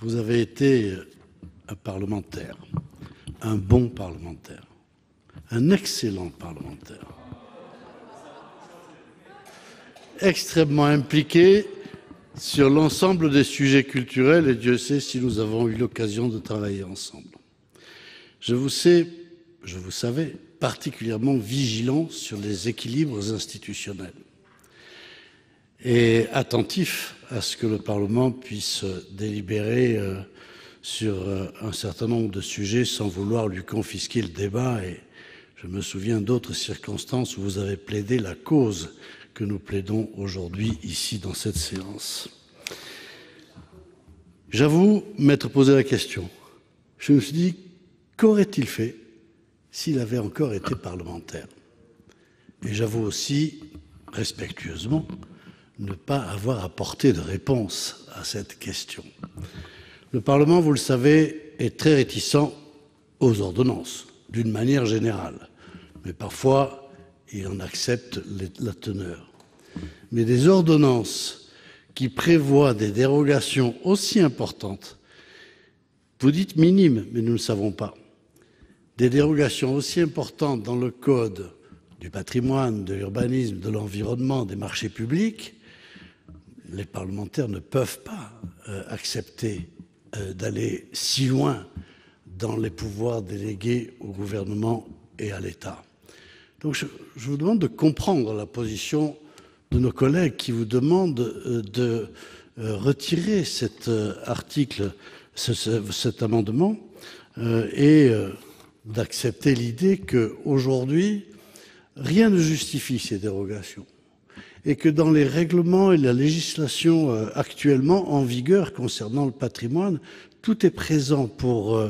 [SPEAKER 3] vous avez été un parlementaire, un bon parlementaire, un excellent parlementaire, extrêmement impliqué sur l'ensemble des sujets culturels, et Dieu sait si nous avons eu l'occasion de travailler ensemble. Je vous savais particulièrement vigilant sur les équilibres institutionnels et attentif à ce que le Parlement puisse délibérer sur un certain nombre de sujets sans vouloir lui confisquer le débat. Et je me souviens d'autres circonstances où vous avez plaidé la cause que nous plaidons aujourd'hui ici dans cette séance. J'avoue m'être posé la question. Je me suis dit, qu'aurait-il fait s'il avait encore été parlementaire? Et j'avoue aussi, respectueusement, ne pas avoir apporté de réponse à cette question. Le Parlement, vous le savez, est très réticent aux ordonnances, d'une manière générale. Mais parfois, il en accepte la teneur. Mais des ordonnances qui prévoient des dérogations aussi importantes, vous dites minimes, mais nous ne savons pas, des dérogations aussi importantes dans le code du patrimoine, de l'urbanisme, de l'environnement, des marchés publics, les parlementaires ne peuvent pas accepter d'aller si loin dans les pouvoirs délégués au gouvernement et à l'État. Donc je vous demande de comprendre la position de nos collègues qui vous demandent de retirer cet article, cet amendement, et d'accepter l'idée qu'aujourd'hui, rien ne justifie ces dérogations et que dans les règlements et la législation actuellement en vigueur concernant le patrimoine, tout est présent pour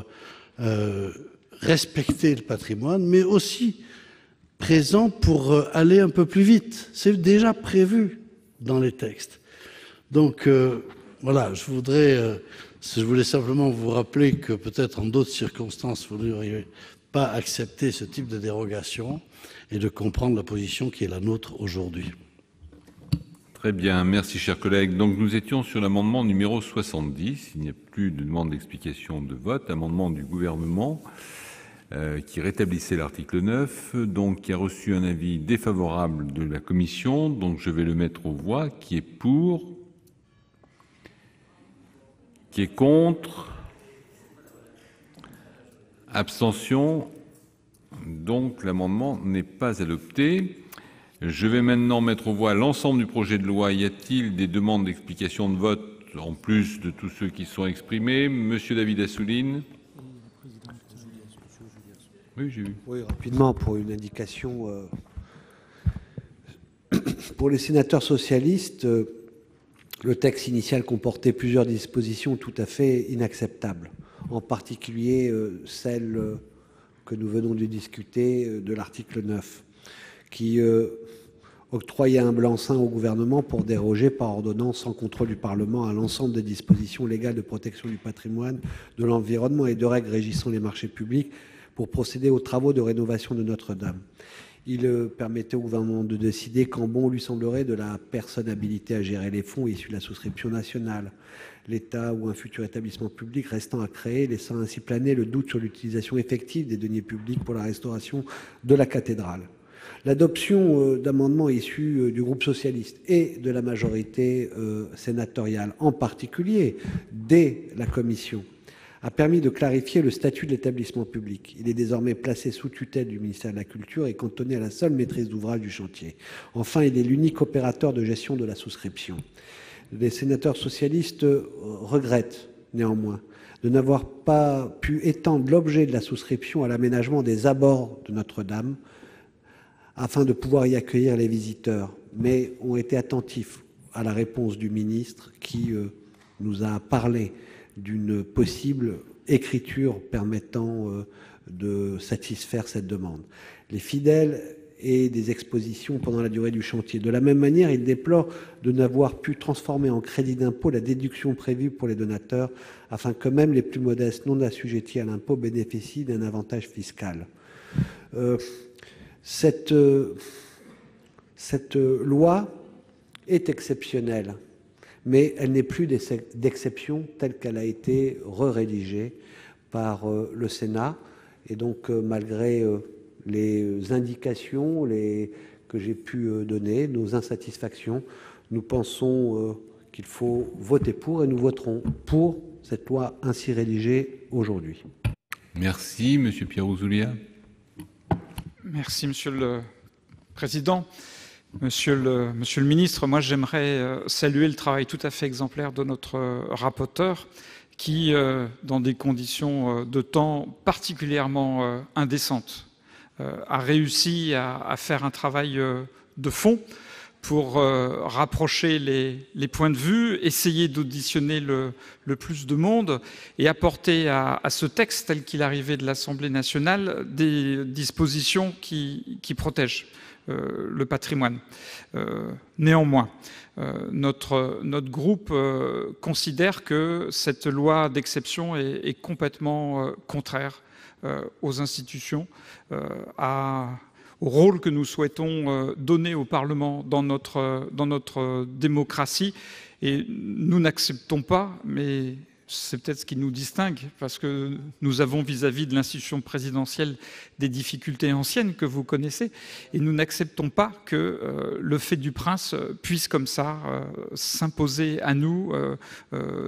[SPEAKER 3] respecter le patrimoine, mais aussi présent pour aller un peu plus vite. C'est déjà prévu dans les textes. Donc voilà, je voulais simplement vous rappeler que peut-être en d'autres circonstances, vous n'auriez pas accepté ce type de dérogation et de comprendre la position qui est la nôtre aujourd'hui.
[SPEAKER 17] Très bien, merci chers collègues. Donc nous étions sur l'amendement numéro 70. Il n'y a plus de demande d'explication de vote. Amendement du gouvernement qui rétablissait l'article 9, donc qui a reçu un avis défavorable de la commission. Donc je vais le mettre aux voix. Qui est pour? Qui est contre? Abstention. Donc l'amendement n'est pas adopté. Je vais maintenant mettre aux voix l'ensemble du projet de loi. Y a-t-il des demandes d'explication de vote en plus de tous ceux qui sont exprimés? Monsieur David Assouline. Oui, j'ai vu.
[SPEAKER 4] Oui, rapidement, pour une indication. Pour les sénateurs socialistes, le texte initial comportait plusieurs dispositions tout à fait inacceptables, en particulier celle que nous venons de discuter de l'article 9, qui octroyait un blanc-seing au gouvernement pour déroger par ordonnance sans contrôle du Parlement à l'ensemble des dispositions légales de protection du patrimoine, de l'environnement et de règles régissant les marchés publics pour procéder aux travaux de rénovation de Notre-Dame. Il permettait au gouvernement de décider quand bon lui semblerait de la personne habilitée à gérer les fonds issus de la souscription nationale, l'État ou un futur établissement public restant à créer, laissant ainsi planer le doute sur l'utilisation effective des deniers publics pour la restauration de la cathédrale. L'adoption d'amendements issus du groupe socialiste et de la majorité sénatoriale, en particulier dès la commission, a permis de clarifier le statut de l'établissement public. Il est désormais placé sous tutelle du ministère de la Culture et cantonné à la seule maîtrise d'ouvrage du chantier. Enfin, il est l'unique opérateur de gestion de la souscription. Les sénateurs socialistes regrettent néanmoins de n'avoir pas pu étendre l'objet de la souscription à l'aménagement des abords de Notre-Dame afin de pouvoir y accueillir les visiteurs, mais ont été attentifs à la réponse du ministre qui nous a parlé d'une possible écriture permettant de satisfaire cette demande. Les fidèles et des expositions pendant la durée du chantier. De la même manière, il déplore de n'avoir pu transformer en crédit d'impôt la déduction prévue pour les donateurs, afin que même les plus modestes non assujettis à l'impôt bénéficient d'un avantage fiscal. Cette loi est exceptionnelle, mais elle n'est plus d'exception telle qu'elle a été rédigée par le Sénat. Et donc, malgré les indications que j'ai pu donner, nos insatisfactions, nous pensons qu'il faut voter pour et nous voterons pour cette loi ainsi rédigée aujourd'hui.
[SPEAKER 17] Merci, Monsieur Pierre Ouzoulias.
[SPEAKER 9] Merci, Monsieur le Président. Monsieur le ministre, moi j'aimerais saluer le travail tout à fait exemplaire de notre rapporteur qui, dans des conditions de temps particulièrement indécentes, a réussi à faire un travail de fond pour rapprocher les points de vue, essayer d'auditionner le plus de monde et apporter à ce texte tel qu'il arrivait de l'Assemblée nationale des dispositions qui protègent le patrimoine. Néanmoins, notre groupe considère que cette loi d'exception est complètement contraire aux institutions, au rôle que nous souhaitons donner au Parlement dans notre démocratie. Et nous n'acceptons pas, mais c'est peut-être ce qui nous distingue, parce que nous avons vis-à-vis de l'institution présidentielle des difficultés anciennes que vous connaissez, et nous n'acceptons pas que le fait du prince puisse comme ça s'imposer à nous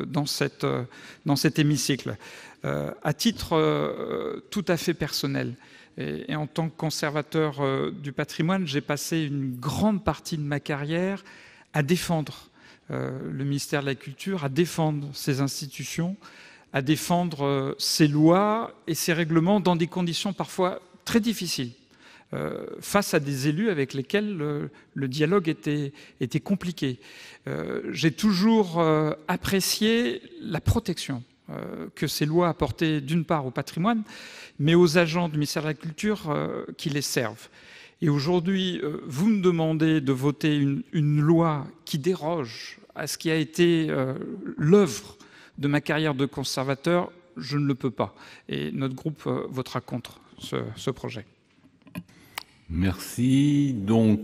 [SPEAKER 9] dans cet hémicycle. À titre tout à fait personnel, et en tant que conservateur du patrimoine, j'ai passé une grande partie de ma carrière à défendre le ministère de la Culture, à défendre ses institutions, à défendre ses lois et ses règlements dans des conditions parfois très difficiles, face à des élus avec lesquels le dialogue était compliqué. J'ai toujours apprécié la protection que ces lois apportaient d'une part au patrimoine, mais aux agents du ministère de la Culture qui les servent. Et aujourd'hui, vous me demandez de voter une loi qui déroge à ce qui a été l'œuvre de ma carrière de conservateur. Je ne le peux pas. Et notre groupe votera contre ce projet.
[SPEAKER 17] Merci. Donc,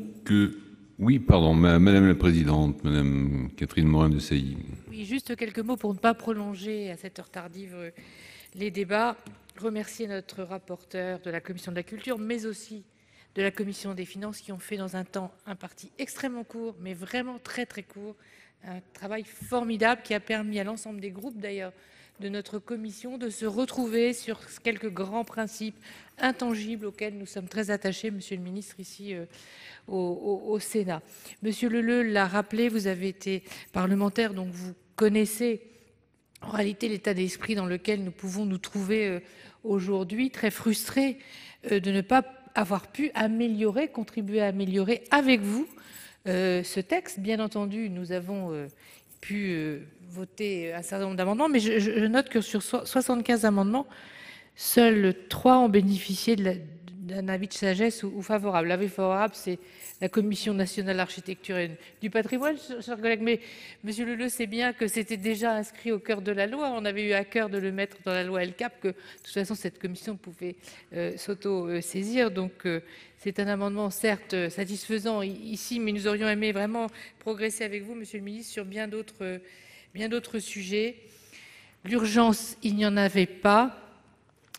[SPEAKER 17] oui, pardon, Madame la Présidente, Madame Catherine Morin-Desailly.
[SPEAKER 13] Oui, juste quelques mots pour ne pas prolonger à cette heure tardive les débats. Remercier notre rapporteur de la Commission de la Culture, mais aussi de la Commission des Finances, qui ont fait dans un temps imparti extrêmement court, mais vraiment très très court, un travail formidable qui a permis à l'ensemble des groupes d'ailleurs de notre commission de se retrouver sur quelques grands principes intangibles auxquels nous sommes très attachés, Monsieur le Ministre, ici au Sénat. Monsieur Leleux l'a rappelé, vous avez été parlementaire, donc vous connaissez en réalité l'état d'esprit dans lequel nous pouvons nous trouver aujourd'hui, très frustrés de ne pas avoir pu améliorer, contribuer à améliorer avec vous ce texte. Bien entendu, nous avons pu voter un certain nombre d'amendements, mais je note que sur 75 amendements, seuls 3 ont bénéficié d'un avis de sagesse ou favorable. L'avis favorable, c'est la Commission nationale d'architecture et du patrimoine, chers collègues. Mais Monsieur Leleux sait bien que c'était déjà inscrit au cœur de la loi. On avait eu à cœur de le mettre dans la loi LCAP, que de toute façon cette commission pouvait s'auto-saisir. Donc c'est un amendement certes satisfaisant ici, mais nous aurions aimé vraiment progresser avec vous, Monsieur le Ministre, sur bien d'autres sujets. L'urgence, il n'y en avait pas.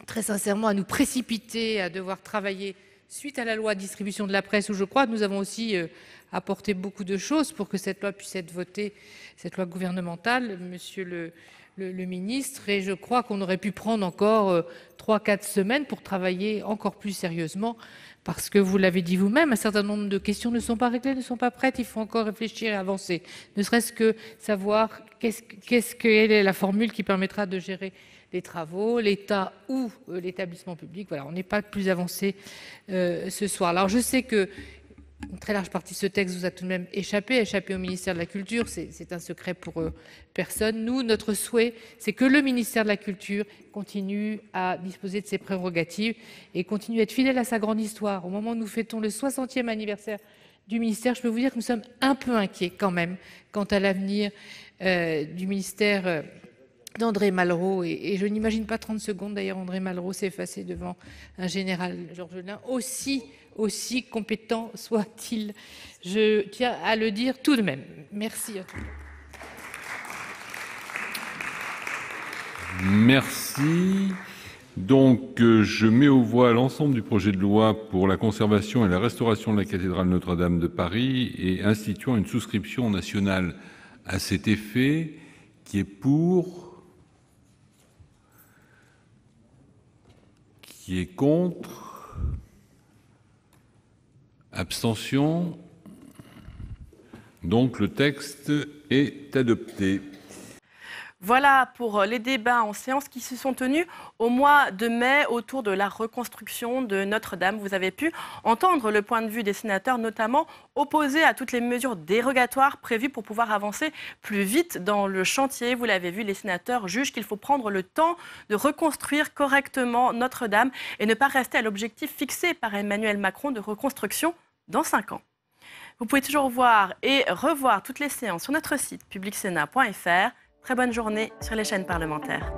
[SPEAKER 13] Très sincèrement, à nous précipiter, à devoir travailler suite à la loi de distribution de la presse, où je crois que nous avons aussi apporté beaucoup de choses pour que cette loi puisse être votée, cette loi gouvernementale, Monsieur le Ministre, et je crois qu'on aurait pu prendre encore 3-4 semaines pour travailler encore plus sérieusement, parce que vous l'avez dit vous-même, un certain nombre de questions ne sont pas réglées, ne sont pas prêtes, il faut encore réfléchir et avancer, ne serait-ce que savoir quelle est la formule qui permettra de gérer les travaux, l'État ou l'établissement public. Voilà, on n'est pas plus avancé ce soir. Alors je sais que une très large partie de ce texte vous a tout de même échappé au ministère de la Culture, c'est un secret pour personne. Nous, notre souhait, c'est que le ministère de la Culture continue à disposer de ses prérogatives et continue à être fidèle à sa grande histoire. Au moment où nous fêtons le 60e anniversaire du ministère, je peux vous dire que nous sommes un peu inquiets quand même quant à l'avenir du ministère d'André Malraux, et je n'imagine pas 30 secondes d'ailleurs André Malraux s'effacer devant un général Georgelin, aussi compétent soit-il. Je tiens à le dire tout de même. Merci à tous.
[SPEAKER 17] Merci. Donc, je mets aux voix l'ensemble du projet de loi pour la conservation et la restauration de la cathédrale Notre-Dame de Paris et instituant une souscription nationale à cet effet, qui est pour... Qui est contre? Abstention? Donc le texte est adopté.
[SPEAKER 12] Voilà pour les débats en séance qui se sont tenus au mois de mai autour de la reconstruction de Notre-Dame. Vous avez pu entendre le point de vue des sénateurs, notamment opposés à toutes les mesures dérogatoires prévues pour pouvoir avancer plus vite dans le chantier. Vous l'avez vu, les sénateurs jugent qu'il faut prendre le temps de reconstruire correctement Notre-Dame et ne pas rester à l'objectif fixé par Emmanuel Macron de reconstruction dans 5 ans. Vous pouvez toujours voir et revoir toutes les séances sur notre site publicsénat.fr. Très bonne journée sur les chaînes parlementaires.